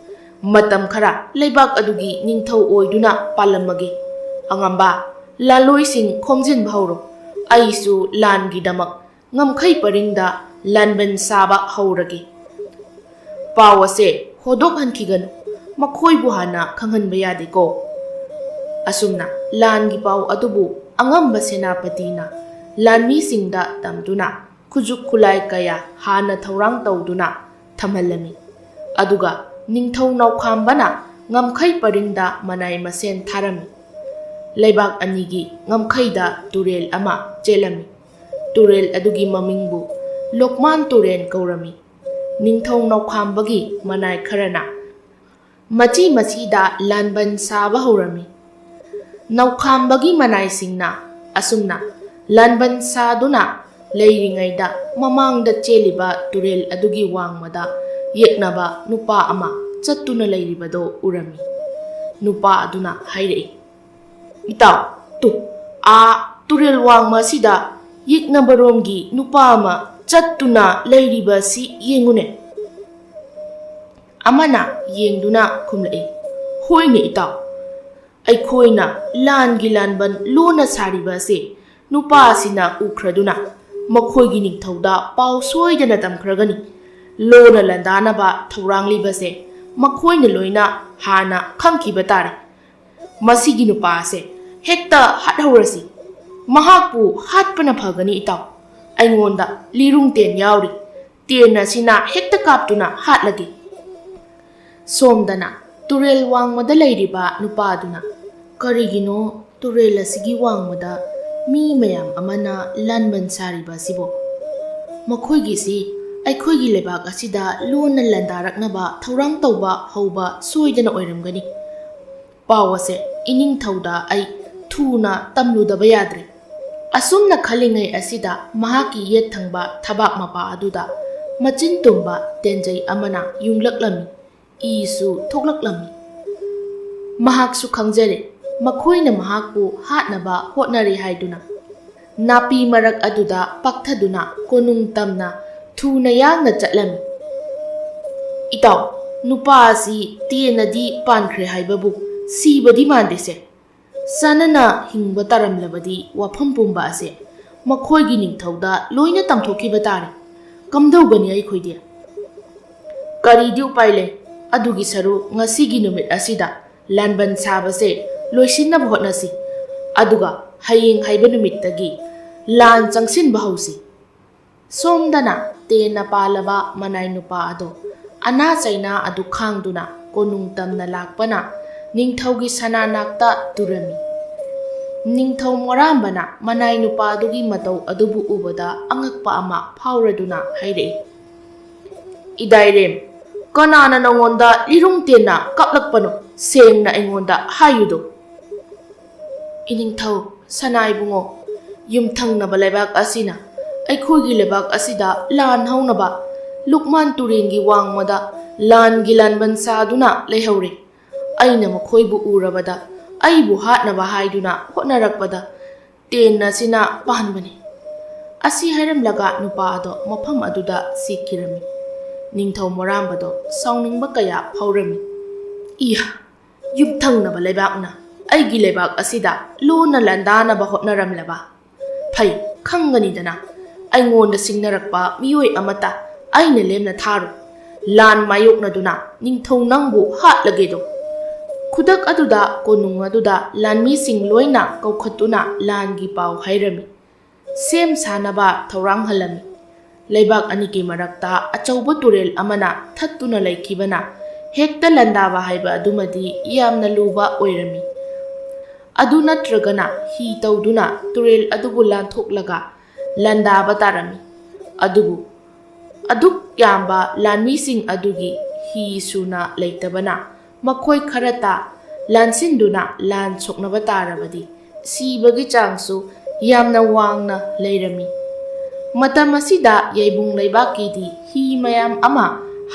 ꯃꯇꯝ ꯈꯔ ꯂꯩꯕꯥꯛ ꯑꯗꯨꯒꯤ ꯅꯤꯡꯊꯧ ꯑꯣꯏꯗꯨꯅ ꯄꯥꯜꯂꯝꯃꯒꯦ꯫ ꯑꯉꯝꯕ, ꯂꯥꯟꯂꯣꯏꯁꯤꯡ ꯈꯣꯝꯖꯤꯟꯕ ꯍꯧꯔꯣ꯫ ꯑꯩꯁꯨ ꯂꯥꯟꯒꯤꯗꯃꯛ ꯉꯝꯈꯩ ꯄꯔꯤꯡꯗ ꯂꯥꯟꯕꯟ ꯁꯥꯕ ꯍꯧꯔꯒꯦ꯫ ꯄꯥꯎ ꯑꯁꯦ ꯍꯣꯗꯣꯛꯍꯟꯈꯤꯒꯅꯨ, ꯃꯈꯣꯏꯕꯨ ꯍꯥꯟꯅ ꯈꯪꯍꯟꯕ ꯌꯥꯗꯦꯀꯣ꯫ ꯑꯁꯨꯝꯅ ꯂꯥꯟꯒꯤ ꯄꯥꯎ ꯑꯗꯨꯕꯨ ꯑꯉꯝꯕ ꯁꯦꯅꯥꯄꯇꯤꯅ ꯂꯥꯟꯃꯤꯁꯤꯡꯗ ꯇꯝꯗꯨꯅ ꯈꯨꯠꯁꯨ ꯈꯨꯠꯂꯥꯏ ꯀꯌꯥ ꯍꯥꯟꯅ ꯊꯧꯔꯥꯡ ꯇꯧꯗꯨꯅ ꯊꯝꯍꯜꯂꯝꯃꯤ꯫ ꯑꯗꯨꯒ ꯅꯤꯡꯊꯧ ꯅꯥꯎꯈꯥꯝꯕꯅ ꯉꯝꯈꯩ ꯄꯔꯤꯡꯗ ꯃꯅꯥꯏ ꯃꯁꯦꯟ ꯊꯥꯔꯝꯃꯤ꯫ ꯂꯩꯕꯥꯛ ꯑꯅꯤꯒꯤ ꯉꯝꯈꯩꯗ ꯇꯨꯔꯦꯜ ꯑꯃ ꯆꯦꯜꯂꯝꯃꯤ꯫ ꯇꯨꯔꯦꯜ ꯑꯗꯨꯒꯤ ꯃꯃꯤꯡꯕꯨ ꯂꯣꯛꯃꯥꯟ ꯇꯨꯔꯦꯜ ꯀꯧꯔꯝꯃꯤ꯫ ꯅꯤꯡꯊꯧ ꯅꯥꯎꯈꯥꯝꯕꯒꯤ ꯃꯅꯥꯏ ꯈꯔꯅ ꯃꯆꯤ ꯃꯆꯤꯗ ꯂꯥꯟꯕꯟ ꯁꯥꯕ ꯍꯧꯔꯝꯃꯤ꯫ ꯅꯥꯎꯈꯥꯝꯕꯒꯤ ꯃꯅꯥꯏꯁꯤꯡꯅ ꯑꯁꯨꯝꯅ ꯂꯥꯟꯕꯟ ꯁꯥꯗꯨꯅ ꯂꯩꯔꯤꯉꯩꯗ ꯃꯃꯥꯡꯗ ꯆꯦꯜꯂꯤꯕ ꯇꯨꯔꯦꯜ ꯑꯗꯨꯒꯤ ꯋꯥꯡꯃꯗ ꯌꯦꯛꯅꯕ ꯅꯨꯄꯥ ꯑꯃ ꯆꯠꯇꯨꯅ ꯂꯩꯔꯤꯕꯗꯣ ꯎꯔꯝꯃꯤ꯫ ꯅꯨꯄꯥ ꯑꯗꯨꯅ ꯍꯥꯏꯔꯛꯏ, "ꯏꯇꯥꯎ, ꯇꯨꯔꯦꯜ ꯋꯥꯡꯃ ꯑꯁꯤꯗ ꯌꯦꯛꯅꯕꯔꯣꯝꯒꯤ ꯅꯨꯄꯥ ꯑꯃ ꯆꯠꯇꯨꯅ ꯂꯩꯔꯤꯕ ꯑꯁꯤ ꯌꯦꯡꯉꯨꯅꯦ." ꯑꯃꯅ ꯌꯦꯡꯗꯨꯅ ꯈꯨꯝꯂꯛꯏ, "ꯍꯣꯏꯅꯦ ꯏꯇꯥꯎ, ꯑꯩꯈꯣꯏꯅ ꯂꯥꯟꯒꯤ ꯂꯥꯟꯕꯟ ꯂꯣꯟꯅ ꯁꯥꯔꯤꯕ ꯑꯁꯤ ꯅꯨꯄꯥ ꯑꯁꯤꯅ ꯎꯈ꯭ꯔꯗꯨꯅ ꯃꯈꯣꯏꯒꯤ ꯅꯤꯡꯊꯧꯗ ꯄꯥꯎ ꯁꯣꯏꯗꯅ ꯇꯝꯈ꯭ꯔꯒꯅꯤ꯫ ꯂꯣꯟꯅ ꯂꯥꯟꯗꯥꯅꯕ ꯊꯧꯔꯥꯡꯂꯤꯕꯁꯦ ꯃꯈꯣꯏꯅ ꯂꯣꯏꯅ ꯍꯥꯟꯅ ꯈꯪꯈꯤꯕ ꯇꯥꯔꯦ꯫ ꯃꯁꯤꯒꯤ ꯅꯨꯄꯥ ꯑꯁꯦ ꯍꯦꯛꯇ ꯍꯥꯠꯍꯧꯔꯁꯤ꯫ ꯃꯍꯥꯛꯄꯨ ꯍꯥꯠꯄꯅ ꯐꯒꯅꯤ ꯏꯇꯥꯎ꯫ ꯑꯩꯉꯣꯟꯗ ꯂꯤꯔꯨꯡ ꯇꯦꯟ ꯌꯥꯎꯔꯤ, ꯇꯦꯟ ꯑꯁꯤꯅ ꯍꯦꯛꯇ ꯀꯥꯞꯇꯨꯅ ꯍꯥꯠꯂꯒꯦ." ꯁꯣꯝꯗꯅ ꯇꯨꯔꯦꯜ ꯋꯥꯡꯃꯗ ꯂꯩꯔꯤꯕ ꯅꯨꯄꯥ ꯑꯗꯨꯅ, "ꯀꯔꯤꯒꯤꯅꯣ ꯇꯨꯔꯦꯜ ꯑꯁꯤꯒꯤ ꯋꯥꯡꯃꯗ ꯃꯤ ꯃꯌꯥꯝ ꯑꯃꯅ ꯂꯥꯟꯕꯟ ꯁꯥꯔꯤꯕ ꯑꯁꯤꯕꯣ? ꯃꯈꯣꯏꯒꯤꯁꯤ ꯑꯩꯈꯣꯏꯒꯤ ꯂꯩꯕꯥꯛ ꯑꯁꯤꯗ ꯂꯣꯟꯅ ꯂꯥꯟꯗꯥꯔꯛꯅꯕ ꯊꯧꯔꯥꯡ ꯇꯧꯕ ꯍꯧꯕ ꯁꯣꯏꯗꯅ ꯑꯣꯏꯔꯝꯒꯅꯤ꯫ ꯄꯥꯎ ꯑꯁꯦ ꯏꯅꯤꯡꯊꯧꯗ ꯑꯩ ꯊꯨꯅ ꯇꯝꯂꯨꯗꯕ ꯌꯥꯗ꯭ꯔꯦ." ꯑꯁꯨꯝꯅ ꯈꯜꯂꯤꯉꯩ ꯑꯁꯤꯗ ꯃꯍꯥꯛꯀꯤ ꯌꯦꯠ ꯊꯪꯕ ꯊꯕꯥꯛ ꯃꯄꯥ ꯑꯗꯨꯗ ꯃꯆꯤꯟ ꯇꯨꯝꯕ ꯇꯦꯟꯖꯩ ꯑꯃꯅ ꯌꯨꯡꯂꯛꯂꯝꯃꯤ, ꯏꯁꯨ ꯊꯣꯛꯂꯛꯂꯝꯃꯤ꯫ ꯃꯍꯥꯛꯁꯨ ꯈꯪꯖꯔꯦ ꯃꯈꯣꯏꯅ ꯃꯍꯥꯛꯄꯨ ꯍꯥꯠꯅꯕ ꯍꯣꯠꯅꯔꯤ ꯍꯥꯏꯗꯨꯅ꯫ ꯅꯥꯄꯤ ꯃꯔꯛ ꯑꯗꯨꯗ ꯄꯥꯛꯊꯗꯨꯅ ꯀꯣꯅꯨꯡ ꯇꯝꯅ ꯊꯨꯅ ꯌꯥꯡꯅ ꯆꯠꯂꯝꯃꯤ꯫ "ꯏꯇꯥꯎ, ꯅꯨꯄꯥ ꯑꯁꯤ ꯇꯦꯟꯅꯗꯤ ꯄꯥꯟꯈ꯭ꯔꯦ ꯍꯥꯏꯕꯕꯨ ꯁꯤꯕꯗꯤ ꯃꯥꯟꯗꯦꯁꯦ꯫ ꯆꯥꯅꯅ ꯍꯤꯡꯕ ꯇꯥꯔꯝꯂꯕꯗꯤ ꯋꯥꯐꯝ ꯄꯨꯝꯕ ꯑꯁꯦ ꯃꯈꯣꯏꯒꯤ ꯅꯤꯡꯊꯧꯗ ꯂꯣꯏꯅ ꯇꯝꯊꯣꯛꯈꯤꯕ ꯇꯥꯔꯦ꯫ ꯀꯝꯗꯧꯒꯅꯤ ꯑꯩꯈꯣꯏꯗꯤ? ꯀꯔꯤꯗꯤ ꯎꯄꯥꯏ ꯂꯩ? ꯑꯗꯨꯒꯤ ꯁꯔꯨꯛ ꯉꯁꯤꯒꯤ ꯅꯨꯃꯤꯠ ꯑꯁꯤꯗ ꯂꯥꯟꯕꯟ ꯁꯥꯕꯁꯦ ꯂꯣꯏꯁꯤꯟꯅꯕ ꯍꯣꯠꯅꯁꯤ, ꯑꯗꯨꯒ ꯍꯌꯦꯡ ꯍꯥꯏꯕ ꯅꯨꯃꯤꯠꯇꯒꯤ ꯂꯥꯟ ꯆꯪꯁꯤꯟꯕ ꯍꯧꯁꯤ." ꯁꯣꯝꯗꯅ ꯇꯦꯟꯅ ꯄꯥꯜꯂꯕ ꯃꯅꯥꯏ ꯅꯨꯄꯥ ꯑꯗꯣ ꯑꯅꯥ ꯆꯩꯅꯥ ꯑꯗꯨ ꯈꯥꯡꯗꯨꯅ ꯀꯣꯅꯨꯡ ꯇꯝꯅ ꯂꯥꯛꯄꯅ ꯅꯤꯡꯊꯧꯒꯤ ꯁꯅꯥꯅꯥꯛꯇ ꯇꯨꯔꯝꯃꯤ꯫ ꯅꯤꯡꯊꯧ ꯃꯣꯔꯥꯝꯕꯅ ꯃꯅꯥꯏ ꯅꯨꯄꯥ ꯑꯗꯨꯒꯤ ꯃꯇꯧ ꯑꯗꯨꯕꯨ ꯎꯕꯗ ꯑꯉꯛꯄ ꯑꯃ ꯐꯥꯎꯔꯗꯨꯅ ꯍꯥꯏꯔꯛꯏ, "ꯏꯗꯥꯏꯔꯦꯝ, ꯀꯅꯥꯅ ꯅꯉꯣꯟꯗ ꯂꯤꯔꯨꯡ ꯇꯦꯟꯅ ꯀꯥꯞꯂꯛꯄꯅꯣ? ꯁꯦꯡꯅ ꯑꯩꯉꯣꯟꯗ ꯍꯥꯏꯌꯨꯗꯣ." "ꯏꯅꯤꯡꯊꯧ ꯁꯅꯥ ꯏꯕꯨꯡꯉꯣ, ꯌꯨꯝꯊꯪꯅꯕ ꯂꯩꯕꯥꯛ ꯑꯁꯤꯅ ꯑꯩꯈꯣꯏꯒꯤ ꯂꯩꯕꯥꯛ ꯑꯁꯤꯗ ꯂꯥꯟ ꯍꯧꯅꯕ ꯂꯨꯛꯃꯥꯟ ꯇꯨꯔꯦꯜꯒꯤ ꯋꯥꯡꯃꯗ ꯂꯥꯟꯒꯤ ꯂꯥꯟꯕꯟ ꯁꯥꯗꯨꯅ ꯂꯩꯍꯧꯔꯦ꯫ ꯑꯩꯅ ꯃꯈꯣꯏꯕꯨ ꯎꯔꯕꯗ ꯑꯩꯕꯨ ꯍꯥꯠꯅꯕ ꯍꯥꯏꯗꯨꯅ ꯍꯣꯠꯅꯔꯛꯄꯗ ꯇꯦꯟ ꯑꯁꯤꯅ ꯄꯥꯟꯕꯅꯤ." ꯑꯁꯤ ꯍꯥꯏꯔꯝꯂꯒ ꯅꯨꯄꯥ ꯑꯗꯣ ꯃꯐꯝ ꯑꯗꯨꯗ ꯁꯤꯈꯤꯔꯝꯃꯤ꯫ ꯅꯤꯡꯊꯧ ꯃꯣꯔꯥꯝꯕꯗꯣ ꯁꯥꯎꯅꯤꯡꯕ ꯀꯌꯥ ꯐꯥꯎꯔꯝꯃꯤ꯫ "ꯏꯍ! ꯌꯨꯝꯊꯪꯅꯕ ꯂꯩꯕꯥꯛꯅ ꯑꯩꯒꯤ ꯂꯩꯕꯥꯛ ꯑꯁꯤꯗ ꯂꯣꯟꯅ ꯂꯥꯟꯗꯥꯅꯕ ꯍꯣꯠꯅꯔꯝꯂꯕ? ꯐꯩ, ꯈꯪꯒꯅꯤꯗꯅ ꯑꯩꯉꯣꯟꯗ ꯁꯤꯡꯅꯔꯛꯄ ꯃꯤꯑꯣꯏ ꯑꯃꯠꯇ ꯑꯩꯅ ꯂꯦꯝꯅ ꯊꯥꯔꯣꯏ꯫ ꯂꯥꯟ ꯃꯥꯌꯣꯛꯅꯗꯨꯅ ꯅꯤꯡꯊꯧ ꯅꯪꯕꯨ ꯍꯥꯠꯂꯒꯦꯗꯣ." ꯈꯨꯗꯛ ꯑꯗꯨꯗ ꯀꯣꯅꯨꯡ ꯑꯗꯨꯗ ꯂꯥꯟꯃꯤꯁꯤꯡ ꯂꯣꯏꯅ ꯀꯧꯈꯠꯇꯨꯅ ꯂꯥꯟꯒꯤ ꯄꯥꯎ ꯍꯥꯏꯔꯝꯃꯤ, ꯁꯦꯝ ꯁꯥꯅꯕ ꯊꯧꯔꯥꯡꯍꯜꯂꯝꯃꯤ꯫ ꯂꯩꯕꯥꯛ ꯑꯅꯤꯒꯤ ꯃꯔꯛꯇ ꯑꯆꯧꯕ ꯇꯨꯔꯦꯜ ꯑꯃꯅ ꯊꯠꯇꯨꯅ ꯂꯩꯈꯤꯕꯅ ꯍꯦꯛꯇ ꯂꯥꯟꯗꯥꯕ ꯍꯥꯏꯕ ꯑꯗꯨꯃꯗꯤ ꯌꯥꯝꯅ ꯂꯨꯕ ꯑꯣꯏꯔꯝꯃꯤ꯫ ꯑꯗꯨ ꯅꯠꯇ꯭ꯔꯒꯅ ꯍꯤ ꯇꯧꯗꯨꯅ ꯇꯨꯔꯦꯜ ꯑꯗꯨꯕꯨ ꯂꯥꯟꯊꯣꯛꯂꯒ ꯂꯥꯟꯗꯥꯕ ꯇꯥꯔꯝꯃꯤ꯫ ꯑꯗꯨꯕꯨ ꯑꯗꯨꯛ ꯌꯥꯝꯕ ꯂꯥꯟꯃꯤꯁꯤꯡ ꯑꯗꯨꯒꯤ ꯍꯤ ꯁꯨꯅ ꯂꯩꯇꯕꯅ ꯃꯈꯣꯏ ꯈꯔꯇ ꯂꯥꯟꯁꯤꯟꯗꯨꯅ ꯂꯥꯟ ꯁꯣꯛꯅꯕ ꯇꯥꯔꯕꯗꯤ ꯁꯤꯕꯒꯤ ꯆꯥꯡꯁꯨ ꯌꯥꯝꯅ ꯋꯥꯡꯅ ꯂꯩꯔꯝꯃꯤ꯫ ꯃꯇꯝ ꯑꯁꯤꯗ ꯌꯥꯏꯕꯨꯡ ꯂꯩꯕꯥꯛꯀꯤꯗꯤ ꯍꯤ ꯃꯌꯥꯝ ꯑꯃ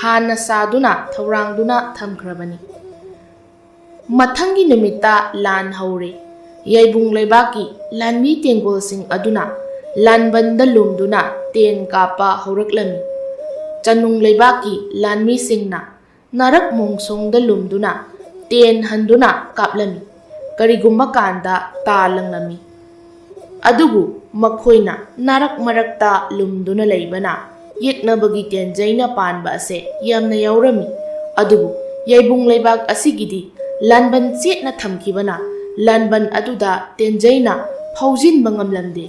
ꯍꯥꯟꯅ ꯁꯥꯗꯨꯅ ꯊꯧꯔꯥꯡꯗꯨꯅ ꯊꯝꯈ꯭ꯔꯕꯅꯤ꯫ ꯃꯊꯪꯒꯤ ꯅꯨꯃꯤꯠꯇ ꯂꯥꯟ ꯍꯧꯔꯦ꯫ ꯌꯥꯏꯕꯨꯡ ꯂꯩꯕꯥꯛꯀꯤ ꯂꯥꯟꯃꯤ ꯇꯦꯡꯒꯣꯜꯁꯤꯡ ꯑꯗꯨꯅ ꯂꯥꯟꯕꯟꯗ ꯂꯨꯝꯗꯨꯅ ꯇꯦꯟ ꯀꯥꯞꯄ ꯍꯧꯔꯛꯂꯝꯃꯤ꯫ ꯆꯅꯨꯡ ꯂꯩꯕꯥꯛꯀꯤ ꯂꯥꯟꯃꯤꯁꯤꯡꯅ ꯅꯥꯔꯛ ꯃꯣꯡꯁꯣꯡꯗ ꯂꯨꯝꯗꯨꯅ ꯇꯦꯟ ꯍꯟꯗꯨꯅ ꯀꯥꯞꯂꯝꯃꯤ, ꯀꯔꯤꯒꯨꯝꯕ ꯀꯥꯟꯗ ꯇꯥ ꯂꯪꯂꯝꯃꯤ꯫ ꯑꯗꯨꯕꯨ ꯃꯈꯣꯏꯅ ꯅꯥꯔꯛ ꯃꯔꯛꯇ ꯂꯨꯝꯗꯨꯅ ꯂꯩꯕꯅ ꯌꯦꯛꯅꯕꯒꯤ ꯇꯦꯟꯖꯩꯅ ꯄꯥꯟꯕ ꯑꯁꯦ ꯌꯥꯝꯅ ꯌꯥꯎꯔꯝꯃꯤ꯫ ꯑꯗꯨꯕꯨ ꯌꯥꯏꯕꯨꯡ ꯂꯩꯕꯥꯛ ꯑꯁꯤꯒꯤꯗꯤ ꯂꯥꯟꯕꯟ ꯆꯦꯠꯅ ꯊꯝꯈꯤꯕꯅ ꯂꯥꯟꯕꯟ ꯑꯗꯨꯗ ꯇꯦꯟꯖꯩꯅ ꯐꯥꯎꯖꯤꯟꯕ ꯉꯝꯂꯝꯗꯦ꯫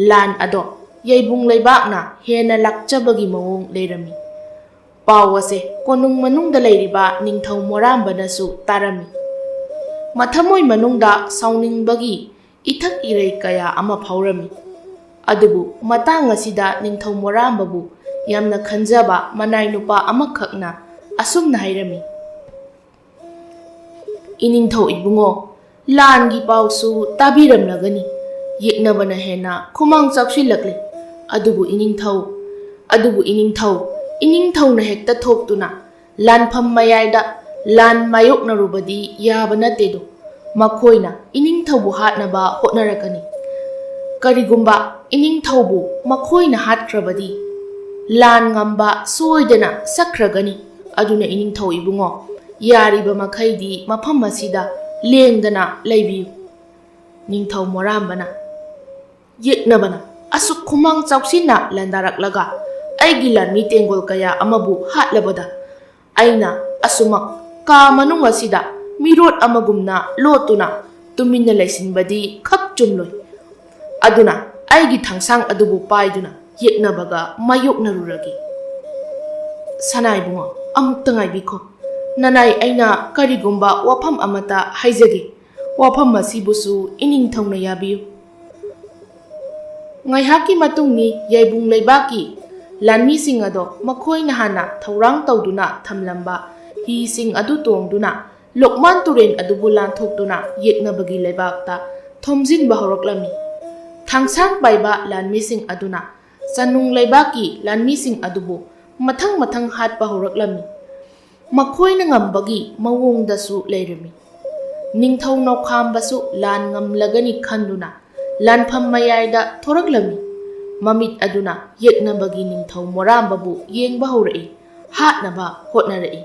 ꯂꯥꯟ ꯑꯗꯣ ꯌꯥꯏꯕꯨꯡ ꯂꯩꯕꯥꯛꯅ ꯍꯦꯟꯅ ꯂꯥꯛꯆꯕꯒꯤ ꯃꯑꯣꯡ ꯂꯩꯔꯝꯃꯤ꯫ ꯄꯥꯎ ꯑꯁꯦ ꯀꯣꯅꯨꯡ ꯃꯅꯨꯡꯗ ꯂꯩꯔꯤꯕ ꯅꯤꯡꯊꯧ ꯃꯣꯔꯥꯝꯕꯅꯁꯨ ꯇꯥꯔꯝꯃꯤ꯫ ꯃꯊꯃꯣꯏ ꯃꯅꯨꯡꯗ ꯁꯥꯎꯅꯤꯡꯕꯒꯤ ꯏꯊꯛ ꯏꯔꯩ ꯀꯌꯥ ꯑꯃ ꯐꯥꯎꯔꯝꯃꯤ꯫ ꯑꯗꯨꯕꯨ ꯃꯇꯥꯡ ꯑꯁꯤꯗ ꯅꯤꯡꯊꯧ ꯃꯣꯔꯥꯝꯕꯕꯨ ꯌꯥꯝꯅ ꯈꯟꯖꯕ ꯃꯅꯥꯏ ꯅꯨꯄꯥ ꯑꯃꯈꯛꯅ ꯑꯁꯨꯝꯅ ꯍꯥꯏꯔꯝꯃꯤ, "ꯏꯅꯤꯡꯊꯧ ꯏꯕꯨꯡꯉꯣ, ꯂꯥꯟꯒꯤ ꯄꯥꯎꯁꯨ ꯇꯥꯕꯤꯔꯝꯂꯒꯅꯤ꯫ ꯌꯦꯛꯅꯕꯅ ꯍꯦꯟꯅ ꯈꯨꯃꯥꯡ ꯆꯥꯎꯁꯤꯜꯂꯛꯂꯤ꯫ ꯑꯗꯨꯕꯨ ꯏꯅꯤꯡꯊꯧꯅ ꯍꯦꯛꯇ ꯊꯣꯛꯇꯨꯅ ꯂꯥꯟꯐꯝ ꯃꯌꯥꯏꯗ ꯂꯥꯟ ꯃꯥꯌꯣꯛꯅꯔꯨꯕꯗꯤ ꯌꯥꯕ ꯅꯠꯇꯦꯗꯣ꯫ ꯃꯈꯣꯏꯅ ꯏꯅꯤꯡꯊꯧꯕꯨ ꯍꯥꯠꯅꯕ ꯍꯣꯠꯅꯔꯛꯀꯅꯤ꯫ ꯀꯔꯤꯒꯨꯝꯕ ꯏꯅꯤꯡꯊꯧꯕꯨ ꯃꯈꯣꯏꯅ ꯍꯥꯠꯈ꯭ꯔꯕꯗꯤ ꯂꯥꯟ ꯉꯝꯕ ꯁꯣꯏꯗꯅ ꯁꯛꯈ꯭ꯔꯒꯅꯤ꯫ ꯑꯗꯨꯅ ꯏꯅꯤꯡꯊꯧ ꯏꯕꯨꯡꯉꯣ, ꯌꯥꯔꯤꯕ ꯃꯈꯩꯗꯤ ꯃꯐꯝ ꯑꯁꯤꯗ ꯂꯦꯡꯗꯅ ꯂꯩꯕꯤꯌꯨ꯫ ꯅꯤꯡꯊꯧ ꯃꯣꯔꯥꯝꯕꯅ ꯌꯦꯛꯅꯕꯅ ꯑꯁꯨꯛ ꯈꯨꯃꯥꯡ ꯆꯥꯎꯁꯤꯟꯅ ꯂꯥꯟꯗꯥꯔꯛꯂꯒ ꯑꯩꯒꯤ ꯂꯥꯟꯃꯤ ꯇꯦꯡꯒꯣꯜ ꯀꯌꯥ ꯑꯃꯕꯨ ꯍꯥꯠꯂꯕꯗ ꯑꯩꯅ ꯑꯁꯨꯃꯛ ꯀꯥ ꯃꯅꯨꯡ ꯑꯁꯤꯗ ꯃꯤꯔꯣꯠ ꯑꯃꯒꯨꯝꯅ ꯂꯣꯠꯇꯨꯅ ꯇꯨꯃꯤꯟꯅ ꯂꯩꯁꯤꯟꯕꯗꯤ ꯈꯛ ꯆꯨꯝꯂꯣꯏ꯫ ꯑꯗꯨꯅ ꯑꯩꯒꯤ ꯊꯥꯡꯁꯥꯡ ꯑꯗꯨꯕꯨ ꯄꯥꯏꯗꯨꯅ ꯌꯦꯛꯅꯕꯒ ꯃꯥꯌꯣꯛꯅꯔꯨꯔꯒꯦ꯫ ꯁꯅꯥ ꯏꯕꯨꯡꯉꯣ, ꯑꯃꯨꯛꯇ ꯉꯥꯏꯕꯤꯈꯣ꯫ ꯅꯅꯥꯏ ꯑꯩꯅ ꯀꯔꯤꯒꯨꯝꯕ ꯋꯥꯐꯝ ꯑꯃꯠꯇ ꯍꯥꯏꯖꯒꯦ꯫ ꯋꯥꯐꯝ ꯑꯁꯤꯕꯨꯁꯨ ꯏꯅꯤꯡꯊꯧꯅ ꯌꯥꯕꯤꯌꯨ꯫ ꯉꯥꯏꯍꯥꯛꯀꯤ ꯃꯇꯨꯡꯅꯤ ꯌꯥꯏꯕꯨꯡ ꯂꯩꯕꯥꯛꯀꯤ ꯂꯥꯟꯃꯤꯁꯤꯡ ꯑꯗꯣ ꯃꯈꯣꯏꯅ ꯍꯥꯟꯅ ꯊꯧꯔꯥꯡ ꯇꯧꯗꯨꯅ ꯊꯝꯂꯝꯕ ꯍꯤꯁꯤꯡ ꯑꯗꯨ ꯇꯣꯡꯗꯨꯅ ꯂꯣꯛꯃꯥꯟ ꯇꯨꯔꯦꯜ ꯑꯗꯨꯕꯨ ꯂꯥꯟꯊꯣꯛꯇꯨꯅ ꯌꯦꯛꯅꯕꯒꯤ ꯂꯩꯕꯥꯛꯇ ꯊꯣꯝꯖꯤꯟꯕ ꯍꯧꯔꯛꯂꯝꯃꯤ꯫ ꯊꯥꯡꯁꯥꯡ ꯄꯥꯏꯕ ꯂꯥꯟꯃꯤꯁꯤꯡ ꯑꯗꯨꯅ ꯆꯅꯨꯡ ꯂꯩꯕꯥꯛꯀꯤ ꯂꯥꯟꯃꯤꯁꯤꯡ ꯑꯗꯨꯕꯨ ꯃꯊꯪ ꯃꯊꯪ ꯍꯥꯠꯄ ꯍꯧꯔꯛꯂꯝꯃꯤ꯫ ꯃꯈꯣꯏꯅ ꯉꯝꯕꯒꯤ ꯃꯑꯣꯡꯗꯁꯨ ꯂꯩꯔꯝꯃꯤ꯫ ꯅꯤꯡꯊꯧ ꯅꯣꯡꯈꯥꯝꯕꯁꯨ ꯂꯥꯟ ꯉꯝꯂꯒꯅꯤ ꯈꯟꯗꯨꯅ ꯂꯥꯟꯐꯝ ꯃꯌꯥꯏꯗ ꯊꯣꯔꯛꯂꯝꯃꯤ꯫ ꯃꯃꯤꯠ ꯑꯗꯨꯅ ꯌꯦꯛꯅꯕꯒꯤ ꯅꯤꯡꯊꯧ ꯃꯣꯔꯥꯝꯕꯕꯨ ꯌꯦꯡꯕ ꯍꯧꯔꯛꯏ, ꯍꯥꯠꯅꯕ ꯍꯣꯠꯅꯔꯛꯏ꯫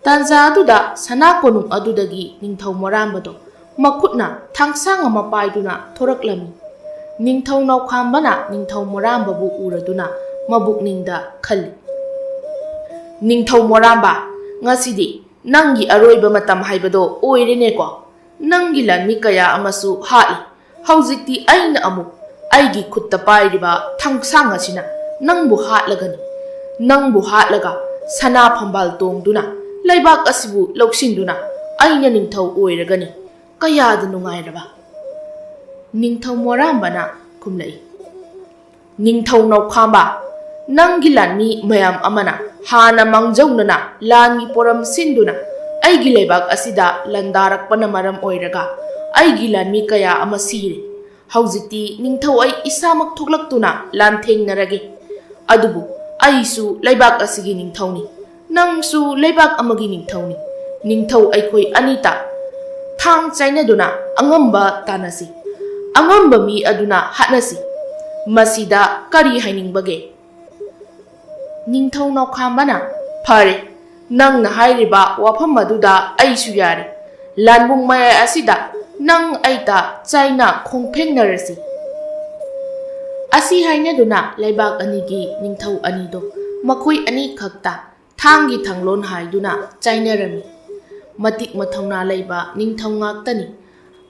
ꯇꯥꯟꯖꯥ ꯑꯗꯨꯗ ꯁꯅꯥ ꯀꯣꯅꯨꯡ ꯑꯗꯨꯗꯒꯤ ꯅꯤꯡꯊꯧ ꯃꯣꯔꯥꯝꯕꯗꯣ ꯃꯈꯨꯠꯅ ꯊꯥꯡꯁꯥꯡ ꯑꯃ ꯄꯥꯏꯗꯨꯅ ꯊꯣꯔꯛꯂꯝꯃꯤ꯫ ꯅꯤꯡꯊꯧ ꯅꯣꯡꯈꯥꯝꯕꯅ ꯅꯤꯡꯊꯧ ꯃꯣꯔꯥꯝꯕꯕꯨ ꯎꯔꯗꯨꯅ ꯃꯕꯨꯛꯅꯤꯡꯗ ꯈꯜꯂꯤ꯫ ꯅꯤꯡꯊꯧ ꯃꯣꯔꯥꯝꯕ, ꯉꯁꯤꯗꯤ ꯅꯪꯒꯤ ꯑꯔꯣꯏꯕ ꯃꯇꯝ ꯍꯥꯏꯕꯗꯣ ꯑꯣꯏꯔꯦꯅꯦꯀꯣ꯫ ꯅꯪꯒꯤ ꯂꯥꯟꯃꯤ ꯀꯌꯥ ꯑꯃꯁꯨ ꯍꯥꯠꯂꯤ꯫ ꯍꯧꯖꯤꯛꯇꯤ ꯑꯩꯅ ꯑꯃꯨꯛ ꯑꯩꯒꯤ ꯈꯨꯠꯇ ꯄꯥꯏꯔꯤꯕ ꯊꯥꯡꯁꯥꯡ ꯑꯁꯤꯅ ꯅꯪꯕꯨ ꯍꯥꯠꯂꯒꯅꯤ꯫ ꯅꯪꯕꯨ ꯍꯥꯠꯂꯒ ꯁꯅꯥ ꯐꯝꯕꯥꯜ ꯇꯣꯡꯗꯨꯅ ꯂꯩꯕꯥꯛ ꯑꯁꯤꯕꯨ ꯂꯧꯁꯤꯟꯗꯨꯅ ꯑꯩꯅ ꯅꯤꯡꯊꯧ ꯑꯣꯏꯔꯒꯅꯤ꯫ ꯀꯌꯥꯗ ꯅꯨꯡꯉꯥꯏꯔꯕ! ꯅꯤꯡꯊꯧ ꯃꯣꯔꯥꯝꯕꯅ ꯈꯨꯝꯂꯛꯏ꯫ ꯅꯤꯡꯊꯧ ꯅꯣꯡꯈꯥꯝꯕ, ꯅꯪꯒꯤ ꯂꯥꯟꯃꯤ ꯃꯌꯥꯝ ꯑꯃꯅ ꯍꯥꯟꯅ ꯃꯥꯡꯖꯧꯅꯅ ꯂꯥꯟꯒꯤ ꯄꯣꯔꯝ ꯁꯤꯟꯗꯨꯅ ꯑꯩꯒꯤ ꯂꯩꯕꯥꯛ ꯑꯁꯤꯗ ꯂꯥꯟꯗꯥꯔꯛꯄꯅ ꯃꯔꯝ ꯑꯣꯏꯔꯒ ꯑꯩꯒꯤ ꯂꯥꯟꯃꯤ ꯀꯌꯥ ꯑꯃ ꯁꯤꯔꯦ꯫ ꯍꯧꯖꯤꯛꯇꯤ ꯅꯤꯡꯊꯧ ꯑꯩ ꯏꯁꯥꯃꯛ ꯊꯣꯛꯂꯛꯇꯨꯅ ꯂꯥꯟꯊꯦꯡꯅꯔꯒꯦ꯫ ꯑꯗꯨꯕꯨ ꯑꯩꯁꯨ ꯂꯩꯕꯥꯛ ꯑꯁꯤꯒꯤ ꯅꯤꯡꯊꯧꯅꯤ, ꯅꯪꯁꯨ ꯂꯩꯕꯥꯛ ꯑꯃꯒꯤ ꯅꯤꯡꯊꯧꯅꯤ꯫ ꯅꯤꯡꯊꯧ ꯑꯩꯈꯣꯏ ꯑꯅꯤꯇ ꯊꯥꯡ ꯆꯥꯏꯅꯗꯨꯅ ꯑꯉꯝꯕ ꯇꯥꯟꯅꯁꯤ꯫ ꯑꯉꯝꯕ ꯃꯤ ꯑꯗꯨꯅ ꯍꯥꯠꯅꯁꯤ꯫ ꯃꯁꯤꯗ ꯀꯔꯤ ꯍꯥꯏꯅꯤꯡꯕꯒꯦ? ꯅꯤꯡꯊꯧ ꯅꯣꯡꯈꯥꯝꯕꯅ ꯐꯔꯦ, ꯅꯪꯅ ꯍꯥꯏꯔꯤꯕ ꯋꯥꯐꯝ ꯑꯗꯨꯗ ꯑꯩꯁꯨ ꯌꯥꯔꯦ꯫ ꯂꯥꯟꯕꯨꯡ ꯃꯌꯥꯏ ꯑꯁꯤꯗ ꯅꯪ ꯑꯩꯇ ꯆꯥꯏꯅ ꯈꯣꯡꯐꯦꯡꯅꯔꯁꯤ꯫ ꯑꯁꯤ ꯍꯥꯏꯅꯗꯨꯅ ꯂꯩꯕꯥꯛ ꯑꯅꯤꯒꯤ ꯅꯤꯡꯊꯧ ꯑꯅꯤꯗꯣ ꯃꯈꯣꯏ ꯑꯅꯤꯈꯛꯇ ꯊꯥꯡꯒꯤ ꯊꯥꯡꯂꯣꯟ ꯍꯥꯏꯗꯨꯅ ꯆꯥꯏꯅꯔꯝꯃꯤ꯫ ꯃꯇꯤꯛ ꯃꯊꯧꯅꯥ ꯂꯩꯕ ꯅꯤꯡꯊꯧ ꯉꯥꯛꯇꯅꯤ꯫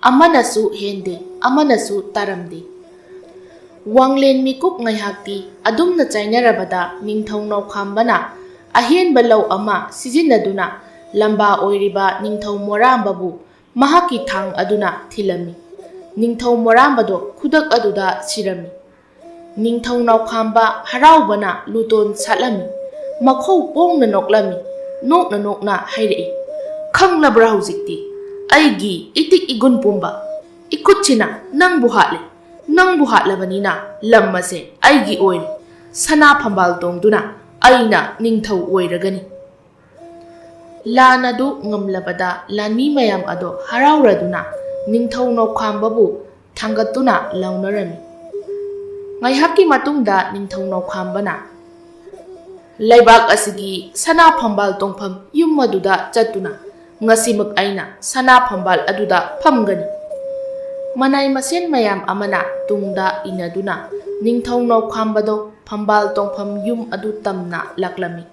ꯑꯃꯅꯁꯨ ꯍꯦꯟꯗꯦ, ꯑꯃꯅꯁꯨ ꯇꯥꯔꯝꯗꯦ꯫ ꯋꯥꯡꯂꯦꯟ ꯃꯤꯀꯨꯞ ꯉꯥꯏꯍꯥꯛꯇꯤ ꯑꯗꯨꯝꯅ ꯆꯥꯏꯅꯔꯕꯗ ꯅꯤꯡꯊꯧ ꯅꯣꯡꯈꯥꯝꯕꯅ ꯑꯍꯦꯟꯕ ꯂꯧ ꯑꯃ ꯁꯤꯖꯤꯟꯅꯗꯨꯅ ꯂꯝꯕꯥ ꯑꯣꯏꯔꯤꯕ ꯅꯤꯡꯊꯧ ꯃꯣꯔꯥꯝꯕꯕꯨ ꯃꯍꯥꯛꯀꯤ ꯊꯥꯡ ꯑꯗꯨꯅ ꯊꯤꯜꯂꯝꯃꯤ꯫ ꯅꯤꯡꯊꯧ ꯃꯣꯔꯥꯝꯕꯗꯣ ꯈꯨꯗꯛ ꯑꯗꯨꯗ ꯁꯤꯔꯝꯃꯤ꯫ ꯅꯤꯡꯊꯧ ꯅꯣꯡꯈꯥꯝꯕ ꯍꯔꯥꯎꯕꯅ ꯂꯨꯇꯣꯟ ꯁꯥꯠꯂꯝꯃꯤ, ꯃꯈꯧ ꯄꯣꯡꯅ ꯅꯣꯛꯂꯝꯃꯤ꯫ ꯅꯣꯛꯅ ꯅꯣꯛꯅ ꯍꯥꯏꯔꯛꯏ, ꯈꯪꯂꯕ꯭ꯔꯥ ꯍꯧꯖꯤꯛꯇꯤ ꯑꯩꯒꯤ ꯏꯇꯤꯛ ꯏꯒꯨꯟ ꯄꯨꯝꯕ ꯏꯈꯨꯠꯁꯤꯅ ꯅꯪꯕꯨ ꯍꯥꯠꯂꯦ꯫ ꯅꯪꯕꯨ ꯍꯥꯠꯂꯕꯅꯤꯅ ꯂꯝ ꯑꯁꯦ ꯑꯩꯒꯤ ꯑꯣꯏꯔꯦ꯫ ꯁꯅꯥ ꯐꯝꯕꯥꯜ ꯇꯣꯡꯗꯨꯅ ꯑꯩꯅ ꯅꯤꯡꯊꯧ ꯑꯣꯏꯔꯒꯅꯤ꯫ ꯂꯥꯟ ꯑꯗꯨ ꯉꯝꯂꯕꯗ ꯂꯥꯟꯃꯤ ꯃꯌꯥꯝ ꯑꯗꯣ ꯍꯔꯥꯎꯔꯗꯨꯅ ꯅꯤꯡꯊꯧ ꯅꯣꯡꯈꯥꯝꯕꯕꯨ ꯊꯥꯡꯒꯠꯇꯨꯅ ꯂꯥꯎꯅꯔꯝꯃꯤ꯫ ꯉꯥꯏꯍꯥꯛꯀꯤ ꯃꯇꯨꯡꯗ ꯅꯤꯡꯊꯧ ꯅꯣꯡꯈꯥꯝꯕꯅ ꯂꯩꯕꯥꯛ ꯑꯁꯤꯒꯤ ꯁꯅꯥ ꯐꯝꯕꯥꯜ ꯇꯣꯡꯐꯝ ꯌꯨꯝ ꯑꯗꯨꯗ ꯆꯠꯇꯨꯅ ꯉꯁꯤꯃꯛ ꯑꯩꯅ ꯁꯅꯥ ꯐꯝꯕꯥꯜ ꯑꯗꯨꯗ ꯐꯝꯒꯅꯤ꯫ ꯃꯅꯥꯏ ꯃꯁꯦꯟ ꯃꯌꯥꯝ ꯑꯃꯅ ꯇꯨꯡꯗ ꯏꯟꯅꯗꯨꯅ ꯅꯤꯡꯊꯧ ꯅꯣꯡꯈꯥꯝꯕꯗꯣ ꯐꯝꯕꯥꯜ ꯇꯣꯡꯐꯝ ꯌꯨꯝ ꯑꯗꯨ ꯇꯝꯅ ꯂꯥꯛꯂꯝꯃꯤ꯫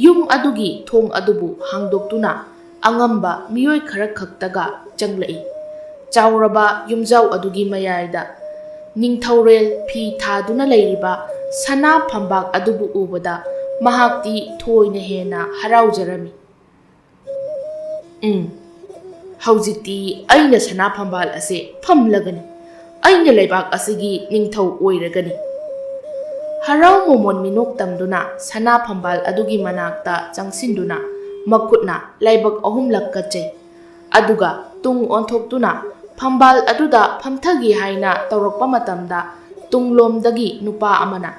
ꯌꯨꯝ ꯑꯗꯨꯒꯤ ꯊꯣꯡ ꯑꯗꯨꯕꯨ ꯍꯥꯡꯗꯣꯛꯇꯨꯅ ꯑꯉꯝꯕ ꯃꯤꯑꯣꯏ ꯈꯔ ꯈꯛꯇꯒ ꯆꯪꯂꯛꯏ꯫ ꯆꯥꯎꯔꯕ ꯌꯨꯝꯖꯥꯎ ꯑꯗꯨꯒꯤ ꯃꯌꯥꯏꯗ ꯅꯤꯡꯊꯧꯔꯦꯜ ꯐꯤ ꯊꯥꯗꯨꯅ ꯂꯩꯔꯤꯕ ꯁꯅꯥ ꯐꯝꯕꯥꯛ ꯑꯗꯨꯕꯨ ꯎꯕꯗ ꯃꯍꯥꯛꯇꯤ ꯊꯣꯏꯅ ꯍꯦꯟꯅ ꯍꯔꯥꯎꯖꯔꯝꯃꯤ꯫ ꯍꯧꯖꯤꯛꯇꯤ ꯑꯩꯅ ꯁꯅꯥ ꯐꯝꯕꯥꯜ ꯑꯁꯦ ꯐꯝꯂꯒꯅꯤ꯫ ꯑꯩꯅ ꯂꯩꯕꯥꯛ ꯑꯁꯤꯒꯤ ꯅꯤꯡꯊꯧ ꯑꯣꯏꯔꯒꯅꯤ꯫ ꯍꯔꯥꯎ ꯃꯣꯃꯣꯟ ꯃꯤꯅꯣꯛ ꯇꯝꯗꯨꯅ ꯁꯅꯥ ꯐꯝꯕꯥꯜ ꯑꯗꯨꯒꯤ ꯃꯅꯥꯛꯇ ꯆꯪꯁꯤꯟꯗꯨꯅ ꯃꯈꯨꯠꯅ ꯂꯥꯏꯕꯛ 3 ꯀꯠꯆꯩ꯫ ꯑꯗꯨꯒ ꯇꯨꯡ ꯑꯣꯟꯊꯣꯛꯇꯨꯅ ꯐꯝꯕꯥꯜ ꯑꯗꯨꯗ ꯐꯝꯊꯒꯦ ꯍꯥꯏꯅ ꯇꯧꯔꯛꯄ ꯃꯇꯝꯗ ꯇꯨꯡꯂꯣꯝꯗꯒꯤ ꯅꯨꯄꯥ ꯑꯃꯅ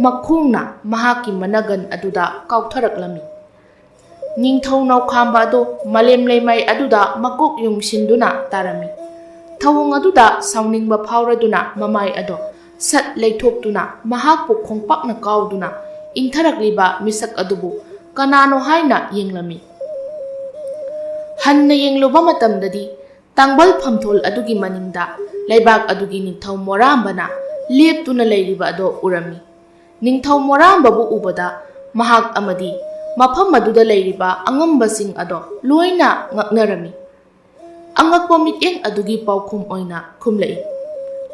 ꯃꯈꯣꯡꯅ ꯃꯍꯥꯛꯀꯤ ꯃꯅꯒꯟ ꯑꯗꯨꯗ ꯀꯥꯎꯊꯔꯛꯂꯝꯃꯤ꯫ ꯅꯤꯡꯊꯧ ꯅꯥꯎꯈꯥꯝꯕ ꯑꯗꯨ ꯃꯥꯂꯦꯝ ꯂꯩꯃꯥꯏ ꯑꯗꯨꯗ ꯃꯀꯣꯛ ꯌꯨꯡꯁꯤꯟꯗꯨꯅ ꯇꯥꯔꯝꯃꯤ꯫ ꯊꯧꯑꯣꯡ ꯑꯗꯨꯗ ꯁꯥꯎꯅꯤꯡꯕ ꯐꯥꯎꯔꯗꯨꯅ ꯃꯃꯥꯏ ꯑꯗꯣ ꯁꯠ ꯂꯩꯊꯣꯛꯇꯨꯅ ꯃꯍꯥꯛꯄꯨ ꯈꯣꯡꯄꯥꯛꯅ ꯀꯥꯎꯗꯨꯅ ꯏꯪꯊꯔꯛꯂꯤꯕ ꯃꯤꯁꯛ ꯑꯗꯨꯕꯨ ꯀꯅꯥꯅꯣ ꯍꯥꯏꯅ ꯌꯦꯡꯂꯝꯃꯤ꯫ ꯍꯟꯅ ꯌꯦꯡꯂꯨꯕ ꯃꯇꯝꯗꯗꯤ ꯇꯥꯡꯕꯜ ꯐꯝꯊꯣꯜ ꯑꯗꯨꯒꯤ ꯃꯅꯤꯡꯗ ꯂꯩꯕꯥꯛ ꯑꯗꯨꯒꯤ ꯅꯤꯡꯊꯧ ꯃꯣꯔꯥꯝꯕꯅ ꯂꯦꯞꯇꯨꯅ ꯂꯩꯔꯤꯕ ꯑꯗꯣ ꯎꯔꯝꯃꯤ꯫ ꯅꯤꯡꯊꯧ ꯃꯣꯔꯥꯝꯕꯕꯨ ꯎꯕꯗ ꯃꯍꯥꯛ ꯑꯃꯗꯤ ꯃꯐꯝ ꯑꯗꯨꯗ ꯂꯩꯔꯤꯕ ꯑꯉꯝꯕꯁꯤꯡ ꯑꯗꯣ ꯂꯣꯏꯅ ꯉꯛꯅꯔꯝꯃꯤ꯫ ꯑꯉꯛꯄ ꯃꯤꯠꯌꯦꯡ ꯑꯗꯨꯒꯤ ꯄꯥꯎꯈꯨꯝ ꯑꯣꯏꯅ ꯈꯨꯝꯂꯛꯏ,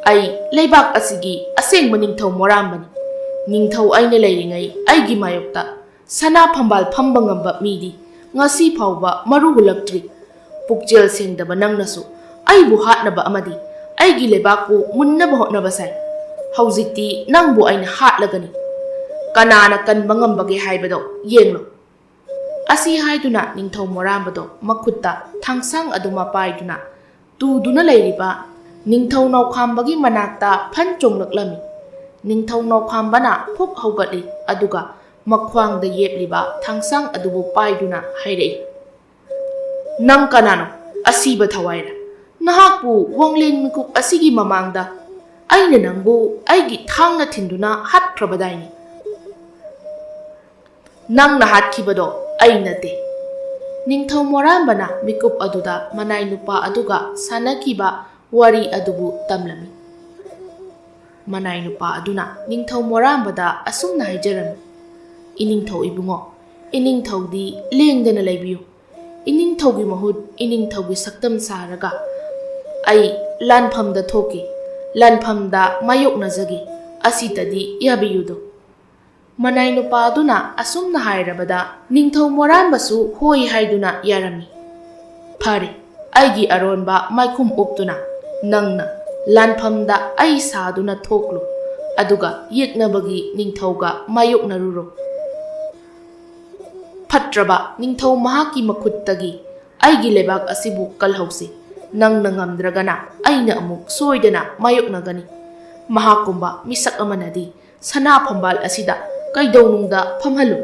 "ꯑꯩ ꯂꯩꯕꯥꯛ ꯑꯁꯤꯒꯤ ꯑꯁꯦꯡꯕ ꯅꯤꯡꯊꯧ ꯃꯣꯔꯥꯝꯕꯅꯤ꯫ ꯅꯤꯡꯊꯧ ꯑꯩꯅ ꯂꯩꯔꯤꯉꯩ ꯑꯩꯒꯤ ꯃꯥꯌꯣꯛꯇ ꯁꯅꯥ ꯐꯝꯕꯥꯜ ꯐꯝꯕ ꯉꯝꯕ ꯃꯤꯗꯤ ꯉꯁꯤ ꯐꯥꯎꯕ ꯃꯔꯨ ꯍꯨꯜꯂꯛꯇ꯭ꯔꯤ꯫ ꯄꯨꯛꯆꯦꯜ ꯁꯦꯡꯗꯕ ꯅꯪꯅꯁꯨ ꯑꯩꯕꯨ ꯍꯥꯠꯅꯕ ꯑꯃꯗꯤ ꯑꯩꯒꯤ ꯂꯩꯕꯥꯛꯄꯨ ꯃꯨꯟꯅꯕ ꯍꯣꯠꯅꯕ ꯁꯥꯏ꯫ ꯍꯧꯖꯤꯛꯇꯤ ꯅꯪꯕꯨ ꯑꯩꯅ ꯍꯥꯠꯂꯒꯅꯤ꯫ ꯀꯅꯥꯅ ꯀꯟꯕ ꯉꯝꯕꯒꯦ ꯍꯥꯏꯕꯗꯣ ꯌꯦꯡꯂꯣ." ꯑꯁꯤ ꯍꯥꯏꯗꯨꯅ ꯅꯤꯡꯊꯧ ꯃꯣꯔꯥꯝꯕꯗꯣ ꯃꯈꯨꯠꯇ ꯊꯥꯡꯁꯥꯡ ꯑꯗꯨꯃ ꯄꯥꯏꯗꯨꯅ ꯇꯨꯗꯨꯅ ꯂꯩꯔꯤꯕ ꯅꯤꯡꯊꯧ ꯅꯥꯎꯈꯥꯝꯕꯒꯤ ꯃꯅꯥꯛꯇ ꯐꯟ ꯆꯣꯡꯂꯛꯂꯝꯃꯤ꯫ ꯅꯤꯡꯊꯧ ꯅꯥꯎꯈꯥꯝꯕꯅ ꯐꯨꯛ ꯍꯧꯒꯠꯂꯤ ꯑꯗꯨꯒ ꯃꯈ꯭ꯋꯥꯡꯗ ꯌꯦꯞꯂꯤꯕ ꯊꯥꯡꯁꯥꯡ ꯑꯗꯨꯕꯨ ꯄꯥꯏꯗꯨꯅ ꯍꯥꯏꯔꯛꯏ, "ꯅꯪ ꯀꯅꯥꯅꯣ? ꯑꯁꯤꯕ ꯊꯋꯥꯏꯔ? ꯅꯍꯥꯛꯄꯨ ꯋꯥꯡꯂꯦꯟ ꯃꯤꯀꯨꯞ ꯑꯁꯤꯒꯤ ꯃꯃꯥꯡꯗ ꯑꯩꯅ ꯅꯪꯕꯨ ꯑꯩꯒꯤ ꯊꯥꯡꯅ ꯊꯤꯟꯗꯨꯅ ꯍꯥꯠꯈ꯭ꯔꯕꯗꯥꯏꯅꯤ꯫ ꯅꯪꯅ ꯍꯥꯠꯈꯤꯕꯗꯣ ꯑꯩ ꯅꯠꯇꯦ." ꯅꯤꯡꯊꯧ ꯃꯣꯔꯥꯝꯕꯅ ꯃꯤꯀꯨꯞ ꯑꯗꯨꯗ ꯃꯅꯥꯏ ꯅꯨꯄꯥ ꯑꯗꯨꯒ ꯁꯥꯟꯅꯈꯤꯕ ꯋꯥꯔꯤ ꯑꯗꯨꯕꯨ ꯇꯝꯂꯝꯃꯤ꯫ ꯃꯅꯥꯏ ꯅꯨꯄꯥ ꯑꯗꯨꯅ ꯅꯤꯡꯊꯧ ꯃꯣꯔꯥꯝꯕꯗ ꯑꯁꯨꯝꯅ ꯍꯥꯏꯖꯔꯝꯃꯤ, "ꯏꯅꯤꯡꯊꯧ ꯏꯕꯨꯡꯉꯣ, ꯏꯅꯤꯡꯊꯧꯗꯤ ꯂꯦꯡꯗꯅ ꯂꯩꯕꯤꯌꯨ꯫ ꯏꯅꯤꯡꯊꯧꯒꯤ ꯃꯍꯨꯠ ꯏꯅꯤꯡꯊꯧꯒꯤ ꯁꯛꯇꯝ ꯁꯥꯔꯒ ꯑꯩ ꯂꯥꯟꯐꯝꯗ ꯊꯣꯛꯈꯤ, ꯂꯥꯟꯐꯝꯗ ꯃꯥꯌꯣꯛꯅꯖꯒꯦ, ꯑꯁꯤꯇꯗꯤ ꯌꯥꯕꯤꯌꯨꯗꯣ." ꯃꯅꯥꯏ ꯅꯨꯄꯥ ꯑꯗꯨꯅ ꯑꯁꯨꯝꯅ ꯍꯥꯏꯔꯕꯗ ꯅꯤꯡꯊꯧ ꯃꯣꯔꯥꯝꯕꯁꯨ ꯍꯣꯏ ꯍꯥꯏꯗꯨꯅ ꯌꯥꯔꯝꯃꯤ꯫ "ꯐꯔꯦ, ꯑꯩꯒꯤ ꯑꯔꯣꯟꯕ ꯃꯥꯏꯈꯨꯝ ꯎꯞꯇꯨꯅ ꯅꯪꯅ ꯂꯥꯟꯐꯝꯗ ꯑꯩ ꯁꯥꯗꯨꯅ ꯊꯣꯛꯂꯨ, ꯑꯗꯨꯒ ꯌꯦꯛꯅꯕꯒꯤ ꯅꯤꯡꯊꯧꯒ ꯃꯥꯌꯣꯛꯅꯔꯨꯔꯣ꯫ ꯐꯠꯇ꯭ꯔꯕ ꯅꯤꯡꯊꯧ ꯃꯍꯥꯛꯀꯤ ꯃꯈꯨꯠꯇꯒꯤ ꯑꯩꯒꯤ ꯂꯩꯕꯥꯛ ꯑꯁꯤꯕꯨ ꯀꯜꯍꯧꯁꯤ꯫ ꯅꯪꯅ ꯉꯝꯗ꯭ꯔꯒꯅ ꯑꯩꯅ ꯑꯃꯨꯛ ꯁꯣꯏꯗꯅ ꯃꯥꯌꯣꯛꯅꯒꯅꯤ꯫ ꯃꯍꯥꯛꯀꯨꯝꯕ ꯃꯤꯁꯛ ꯑꯃꯅꯗꯤ ꯁꯅꯥ ꯐꯝꯕꯥꯜ ꯑꯁꯤꯗ ꯀꯩꯗꯧꯅꯨꯡꯗ ꯐꯝꯍꯜꯂꯨ."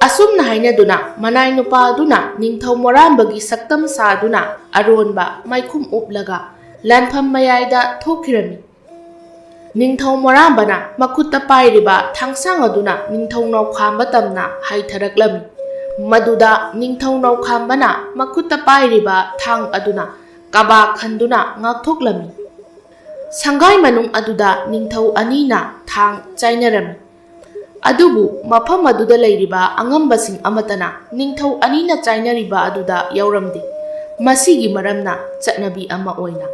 ꯑꯁꯨꯝꯅ ꯍꯥꯏꯅꯗꯨꯅ ꯃꯅꯥꯏ ꯅꯨꯄꯥ ꯑꯗꯨꯅ ꯅꯤꯡꯊꯧ ꯃꯣꯔꯥꯝꯕꯒꯤ ꯁꯛꯇꯝ ꯁꯥꯗꯨꯅ ꯑꯔꯣꯟꯕ ꯃꯥꯏꯈꯨꯝ ꯎꯞꯂꯒ ꯂꯥꯟꯐꯝ ꯃꯌꯥꯏꯗ ꯊꯣꯛꯈꯤꯔꯝꯃꯤ꯫ ꯅꯤꯡꯊꯧ ꯃꯣꯔꯥꯝꯕꯅ ꯃꯈꯨꯠꯇ パꯏꯔꯤꯕ ꯊꯥꯡꯁꯥꯡ ꯑꯗꯨꯅ ꯅꯤꯡꯊꯧ ꯅꯥꯎꯈꯥꯝꯕ ꯇꯝꯅ ꯍꯥꯏꯊꯔꯛꯂꯝꯃꯤ꯫ ꯃꯗꯨꯗ ꯅꯤꯡꯊꯧ ꯅꯥꯎꯈꯥꯝꯕꯅ ꯃꯈꯨꯠꯇ ꯄꯥꯏꯔꯤꯕ ꯊꯥꯡ ꯑꯗꯨꯅ ꯀꯥꯕꯥ ꯈꯟꯗꯨꯅ ꯉꯥꯛꯊꯣꯛꯂꯝꯃꯤ꯫ ꯁꯪꯒꯥꯏ ꯃꯅꯨꯡ ꯑꯗꯨꯗ ꯅꯤꯡꯊꯧ ꯑꯅꯤꯅ ꯊꯥꯡ ꯆꯥꯏꯅꯔꯝꯃꯤ꯫ ꯑꯗꯨꯕꯨ ꯃꯐꯝ ꯑꯗꯨꯗ ꯂꯩꯔꯤꯕ ꯑꯉꯝꯕꯁꯤꯡ ꯑꯃꯠꯇꯅ ꯅꯤꯡꯊꯧ ꯑꯅꯤꯅ ꯆꯥꯏꯅꯔꯤꯕ ꯑꯗꯨꯗ ꯌꯥꯎꯔꯝꯗꯦ꯫ ꯃꯁꯤꯒꯤ ꯃꯔꯝꯅ ꯆꯠꯅꯕꯤ ꯑꯃ ꯑꯣꯏꯅ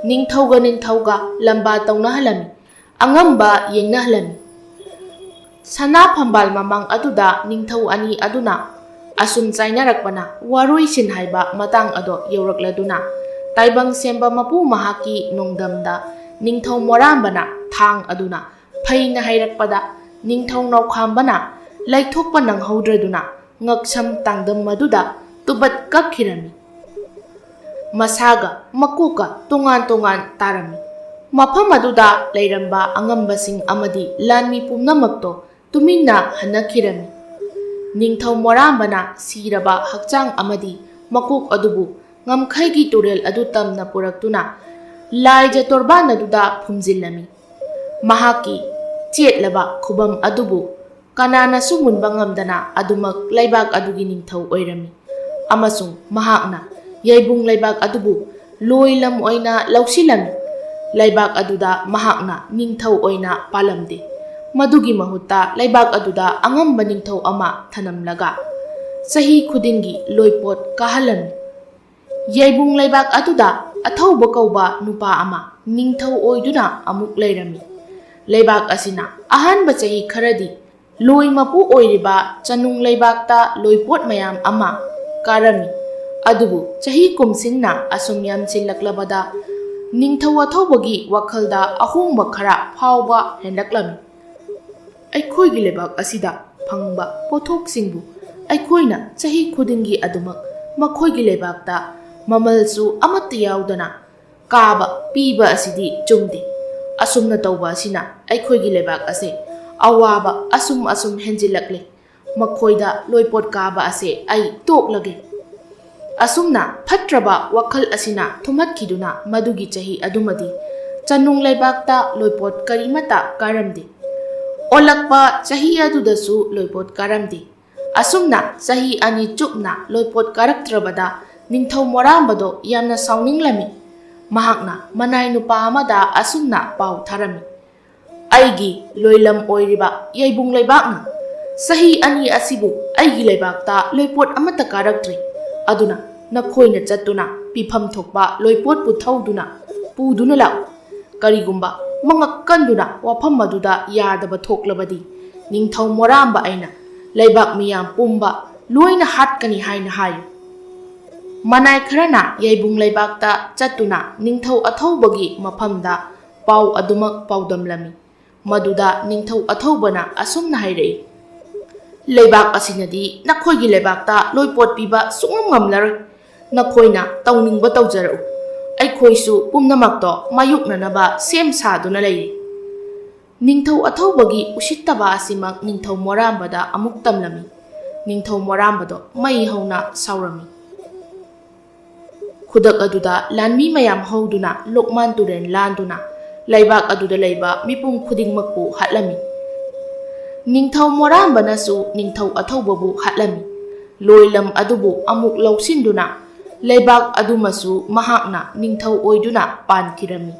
ꯅꯤꯡꯊꯧꯒ ꯂꯝꯕꯥ ꯇꯧꯅꯍꯜꯂꯝꯃꯤ, ꯑꯉꯝꯕ ꯌꯦꯡꯅꯍꯜꯂꯝꯃꯤ꯫ ꯁꯅꯥ ꯐꯝꯕꯥꯜ ꯃꯃꯥꯡ ꯑꯗꯨꯗ ꯅꯤꯡꯊꯧ ꯑꯅꯤ ꯑꯗꯨꯅ ꯑꯁꯨꯝ ꯆꯥꯏꯅꯔꯛꯄꯅ ꯋꯥꯔꯣꯏꯁꯤꯟ ꯍꯥꯏꯕ ꯃꯇꯥꯡ ꯑꯗꯣ ꯌꯧꯔꯛꯂꯗꯨꯅ ꯇꯥꯏꯕꯪ ꯁꯦꯝꯕ ꯃꯄꯨ ꯃꯍꯥꯛꯀꯤ ꯅꯣꯡꯗꯝꯗ ꯅꯤꯡꯊꯧ ꯃꯣꯔꯥꯝꯕꯅ ꯊꯥꯡ ꯑꯗꯨꯅ ꯐꯩꯅ ꯍꯩꯔꯛꯄꯗ ꯅꯤꯡꯊꯧ ꯅꯥꯎꯈꯥꯝꯕꯅ ꯂꯩꯊꯣꯛꯄ ꯅꯪꯍꯧꯗ꯭ꯔꯗꯨꯅ ꯉꯛꯁꯝ ꯇꯥꯡꯗꯝ ꯑꯗꯨꯗ ꯇꯨꯕꯠ ꯀꯛꯈꯤꯔꯝꯃꯤ꯫ ꯃꯁꯥꯒ ꯃꯀꯣꯛꯀ ꯇꯣꯉꯥꯟ ꯇꯣꯉꯥꯟ ꯇꯥꯔꯝꯃꯤ꯫ ꯃꯐꯝ ꯑꯗꯨꯗ ꯂꯩꯔꯝꯕ ꯑꯉꯝꯕꯁꯤꯡ ꯑꯃꯗꯤ ꯂꯥꯟꯃꯤ ꯄꯨꯝꯅꯃꯛꯇꯣ ꯇꯨꯃꯤꯟꯅ ꯍꯟꯅꯈꯤꯔꯝꯃꯤ꯫ ꯅꯤꯡꯊꯧ ꯃꯣꯔꯥꯝꯕꯅ ꯁꯤꯔꯕ ꯍꯛꯆꯥꯡ ꯑꯃꯗꯤ ꯃꯀꯣꯛ ꯑꯗꯨꯕꯨ ꯉꯝꯈꯩꯒꯤ ꯇꯨꯔꯦꯜ ꯑꯗꯨ ꯇꯝꯅ ꯄꯨꯔꯛꯇꯨꯅ ꯂꯥꯏꯖ ꯇꯣꯔꯕꯥꯟ ꯑꯗꯨꯗ ꯐꯨꯝꯖꯤꯜꯂꯝꯃꯤ꯫ ꯃꯍꯥꯛꯀꯤ ꯆꯦꯠꯂꯕ ꯈꯨꯕꯝ ꯑꯗꯨꯕꯨ ꯀꯅꯥꯅꯁꯨ ꯃꯨꯟꯕ ꯉꯝꯗꯅ ꯑꯗꯨꯃꯛ ꯂꯩꯕꯥꯛ ꯑꯗꯨꯒꯤ ꯅꯤꯡꯊꯧ ꯑꯣꯏꯔꯝꯃꯤ꯫ ꯑꯃꯁꯨꯡ ꯃꯍꯥꯛꯅ ꯌꯩꯕꯨꯡ ꯂꯩꯕꯥꯛ ꯑꯗꯨꯕꯨ ꯂꯣꯏꯂꯝ ꯑꯣꯏꯅ ꯂꯧꯁꯤꯜꯂꯝꯃꯤ꯫ ꯂꯩꯕꯥꯛ ꯑꯗꯨꯗ ꯃꯍꯥꯛꯅ ꯅꯤꯡꯊꯧ ꯑꯣꯏꯅ ꯄꯥꯜꯂꯝꯗꯦ꯫ ꯃꯗꯨꯒꯤ ꯃꯍꯨꯠꯇ ꯂꯩꯕꯥꯛ ꯑꯗꯨꯗ ꯑꯉꯝꯕ ꯅꯤꯡꯊꯧ ꯑꯃ ꯊꯅꯝꯂꯒ ꯆꯍꯤ ꯈꯨꯗꯤꯡꯒꯤ ꯂꯣꯏꯄꯣꯠ ꯀꯥꯍꯜꯂꯝꯃꯤ꯫ ꯌꯩꯕꯨꯡ ꯂꯩꯕꯥꯛ ꯑꯗꯨꯗ ꯑꯊꯧꯕ ꯀꯧꯕ ꯅꯨꯄꯥ ꯑꯃ ꯅꯤꯡꯊꯧ ꯑꯣꯏꯗꯨꯅ ꯑꯃꯨꯛ ꯂꯩꯔꯝꯃꯤ꯫ ꯂꯩꯕꯥꯛ ꯑꯁꯤꯅ ꯑꯍꯥꯟꯕ ꯆꯍꯤ ꯈꯔꯗꯤ ꯂꯣꯏ ꯃꯄꯨ ꯑꯣꯏꯔꯤꯕ ꯆꯅꯨꯡ ꯂꯩꯕꯥꯛꯇ ꯂꯣꯏꯄꯣꯠ ꯃꯌꯥꯝ ꯑꯃ ꯀꯥꯔꯝꯃꯤ꯫ ꯑꯗꯨꯕꯨ ꯆꯍꯤ ꯀꯨꯝꯁꯤꯡꯅ ꯑꯁꯨꯝ ꯌꯥꯝꯁꯤꯜꯂꯛꯂꯕꯗ ꯅꯤꯡꯊꯧ ꯑꯊꯧꯕꯒꯤ ꯋꯥꯈꯜꯗ ꯑꯍꯣꯡꯕ ꯈꯔ ꯐꯥꯎꯕ ꯍꯦꯟꯂꯛꯂꯝꯃꯤ꯫ ꯑꯩꯈꯣꯏꯒꯤ ꯂꯩꯕꯥꯛ ꯑꯁꯤꯗ ꯐꯪꯕ ꯄꯣꯠꯊꯣꯛꯁꯤꯡꯕꯨ ꯑꯩꯈꯣꯏꯅ ꯆꯍꯤ ꯈꯨꯗꯤꯡꯒꯤ ꯑꯗꯨꯃꯛ ꯃꯈꯣꯏꯒꯤ ꯂꯩꯕꯥꯛꯇ ꯃꯃꯜꯁꯨ ꯑꯃꯠꯇ ꯌꯥꯎꯗꯅ ꯀꯥꯕ ꯄꯤꯕ ꯑꯁꯤꯗꯤ ꯆꯨꯝꯗꯦ꯫ ꯑꯁꯨꯝꯅ ꯇꯧꯕ ꯑꯁꯤꯅ ꯑꯩꯈꯣꯏꯒꯤ ꯂꯩꯕꯥꯛ ꯑꯁꯤ ꯑꯋꯥꯕ ꯑꯁꯨꯝ ꯍꯦꯟꯖꯤꯜꯂꯛꯂꯤ꯫ ꯃꯈꯣꯏꯗ ꯂꯣꯏꯄꯣꯠ ꯀꯥꯕ ꯑꯁꯤ ꯑꯩ ꯇꯣꯛꯂꯒꯦ꯫ ꯑꯁꯨꯝꯅ ꯐꯠꯇ꯭ꯔꯕ ꯋꯥꯈꯜ ꯑꯁꯤꯅ ꯊꯨꯝꯍꯠꯈꯤꯗꯨꯅ ꯃꯗꯨꯒꯤ ꯆꯍꯤ ꯑꯗꯨꯃꯗꯤ ꯆꯅꯨꯡ ꯂꯩꯕꯥꯛꯇ ꯂꯣꯏꯄꯣꯠ ꯀꯔꯤꯃꯠꯇ ꯀꯥꯔꯝꯗꯦ꯫ ꯑꯣꯜꯂꯛꯄ ꯆꯍꯤ ꯑꯗꯨꯗꯁꯨ ꯂꯣꯏꯄꯣꯠ ꯀꯥꯔꯝꯗꯦ꯫ ꯑꯁꯨꯝꯅ ꯆꯍꯤ 2 ꯆꯨꯞꯅ ꯂꯣꯏꯄꯣꯠ ꯀꯥꯔꯛꯇ꯭ꯔꯕꯗ ꯅꯤꯡꯊꯧ ꯃꯣꯔꯥꯝꯕꯗꯣ ꯌꯥꯝꯅ ꯁꯥꯎꯅꯤꯡꯂꯝꯃꯤ꯫ ꯃꯍꯥꯛꯅ ꯃꯅꯥꯏ ꯅꯨꯄꯥ ꯑꯃꯗ ꯑꯁꯨꯝꯅ ꯄꯥꯎ ꯊꯥꯔꯝꯃꯤ: ꯑꯩꯒꯤ ꯂꯣꯏꯂꯝ ꯑꯣꯏꯔꯤꯕ ꯌꯥꯏꯕꯨꯡ ꯂꯩꯕꯥꯛꯅ ꯆꯍꯤ 2 ꯑꯁꯤꯕꯨ ꯑꯩꯒꯤ ꯂꯩꯕꯥꯛꯇ ꯂꯣꯏꯄꯣꯠ ꯑꯃꯠꯇ ꯀꯥꯔꯛꯇ꯭ꯔꯤ꯫ ꯑꯗꯨꯅ ꯅꯈꯣꯏꯅ ꯆꯠꯇꯨꯅ ꯄꯤꯐꯝ ꯊꯣꯛꯄ ꯂꯣꯏꯄꯣꯠꯄꯨ ꯊꯧꯗꯨꯅ ꯄꯨꯗꯨꯅ ꯂꯥꯛꯎ꯫ ꯀꯔꯤꯒꯨꯝꯕ ꯃꯉꯛ ꯀꯟꯗꯨꯅ ꯋꯥꯐꯝ ꯑꯗꯨꯗ ꯌꯥꯗꯕ ꯊꯣꯛꯂꯕꯗꯤ ꯅꯤꯡꯊꯧ ꯃꯣꯔꯥꯝꯕ ꯑꯩꯅ ꯂꯩꯕꯥꯛ ꯃꯤꯌꯥꯝ ꯄꯨꯝꯕ ꯂꯣꯏꯅ ꯍꯥꯠꯀꯅꯤ ꯍꯥꯏꯅ ꯍꯥꯏꯌꯨ꯫ ꯃꯅꯥꯏ ꯈꯔꯅ ꯌꯥꯏꯕꯨꯡ ꯂꯩꯕꯥꯛꯇ ꯆꯠꯇꯨꯅ ꯅꯤꯡꯊꯧ ꯑꯊꯧꯕꯒꯤ ꯃꯐꯝꯗ ꯄꯥꯎ ꯑꯗꯨꯃꯛ ꯄꯥꯎꯗꯝꯂꯝꯃꯤ꯫ ꯃꯗꯨꯗ ꯅꯤꯡꯊꯧ ꯑꯊꯧꯕꯅ ꯑꯁꯨꯝꯅ ꯍꯥꯏꯔꯛꯏ: ꯂꯩꯕꯥꯛ ꯑꯁꯤꯅꯗꯤ ꯅꯈꯣꯏꯒꯤ ꯂꯩꯕꯥꯛꯇ ꯂꯣꯏꯄꯣꯠ ꯄꯤꯕ ꯁꯨꯡꯉꯝ ꯉꯝꯂꯔꯣꯏ꯫ ꯅꯈꯣꯏꯅ ꯇꯧꯅꯤꯡꯕ ꯇꯧꯖꯔꯛꯎ꯫ ꯑꯩꯈꯣꯏꯁꯨ ꯄꯨꯝꯅꯃꯛꯇꯣ ꯃꯥꯌꯣꯛꯅꯅꯕ ꯁꯦꯝ ꯁꯥꯗꯨꯅ ꯂꯩꯔꯤ꯫ ꯅꯤꯡꯊꯧ ꯑꯊꯧꯕꯒꯤ ꯎꯁꯤꯠꯇꯕ ꯑꯁꯤꯃꯛ ꯅꯤꯡꯊꯧ ꯃꯣꯔꯥꯝꯕꯗ ꯑꯃꯨꯛ ꯇꯝꯂꯝꯃꯤ꯫ ꯅꯤꯡꯊꯧ ꯃꯣꯔꯥꯝꯕꯗꯣ ꯃꯩ ꯍꯧꯅ ꯁꯥꯎꯔꯝꯃꯤ꯫ ꯈꯨꯗꯛ ꯑꯗꯨꯗ ꯂꯥꯟꯃꯤ ꯃꯌꯥꯝ ꯍꯧꯗꯨꯅ ꯂꯣꯛꯃꯥꯟ ꯇꯨꯔꯦꯜ ꯂꯥꯟꯗꯨꯅ ꯂꯩꯕꯥꯛ ꯑꯗꯨꯗ ꯂꯩꯕ ꯃꯤꯄꯨꯝ ꯈꯨꯗꯤꯡꯃꯛꯄꯨ ꯍꯥꯠꯂꯝꯃꯤ꯫ ꯅꯤꯡꯊꯧ ꯃꯣꯔꯥꯝꯕꯅꯁꯨ ꯅꯤꯡꯊꯧ ꯑꯊꯧꯕꯕꯨ ꯍꯥꯠꯂꯝꯃꯤ꯫ ꯂꯣꯏꯂꯝ ꯑꯗꯨꯕꯨ ꯑꯃꯨꯛ ꯂꯧꯁꯤꯟꯗꯨꯅ ꯂꯩꯕꯥꯛ ꯑꯗꯨꯃꯁꯨ ꯃꯍꯥꯛꯅ ꯅꯤꯡꯊꯧ ꯑꯣꯏꯗꯨꯅ ꯄꯥꯟꯈꯤꯔꯝꯃꯤ꯫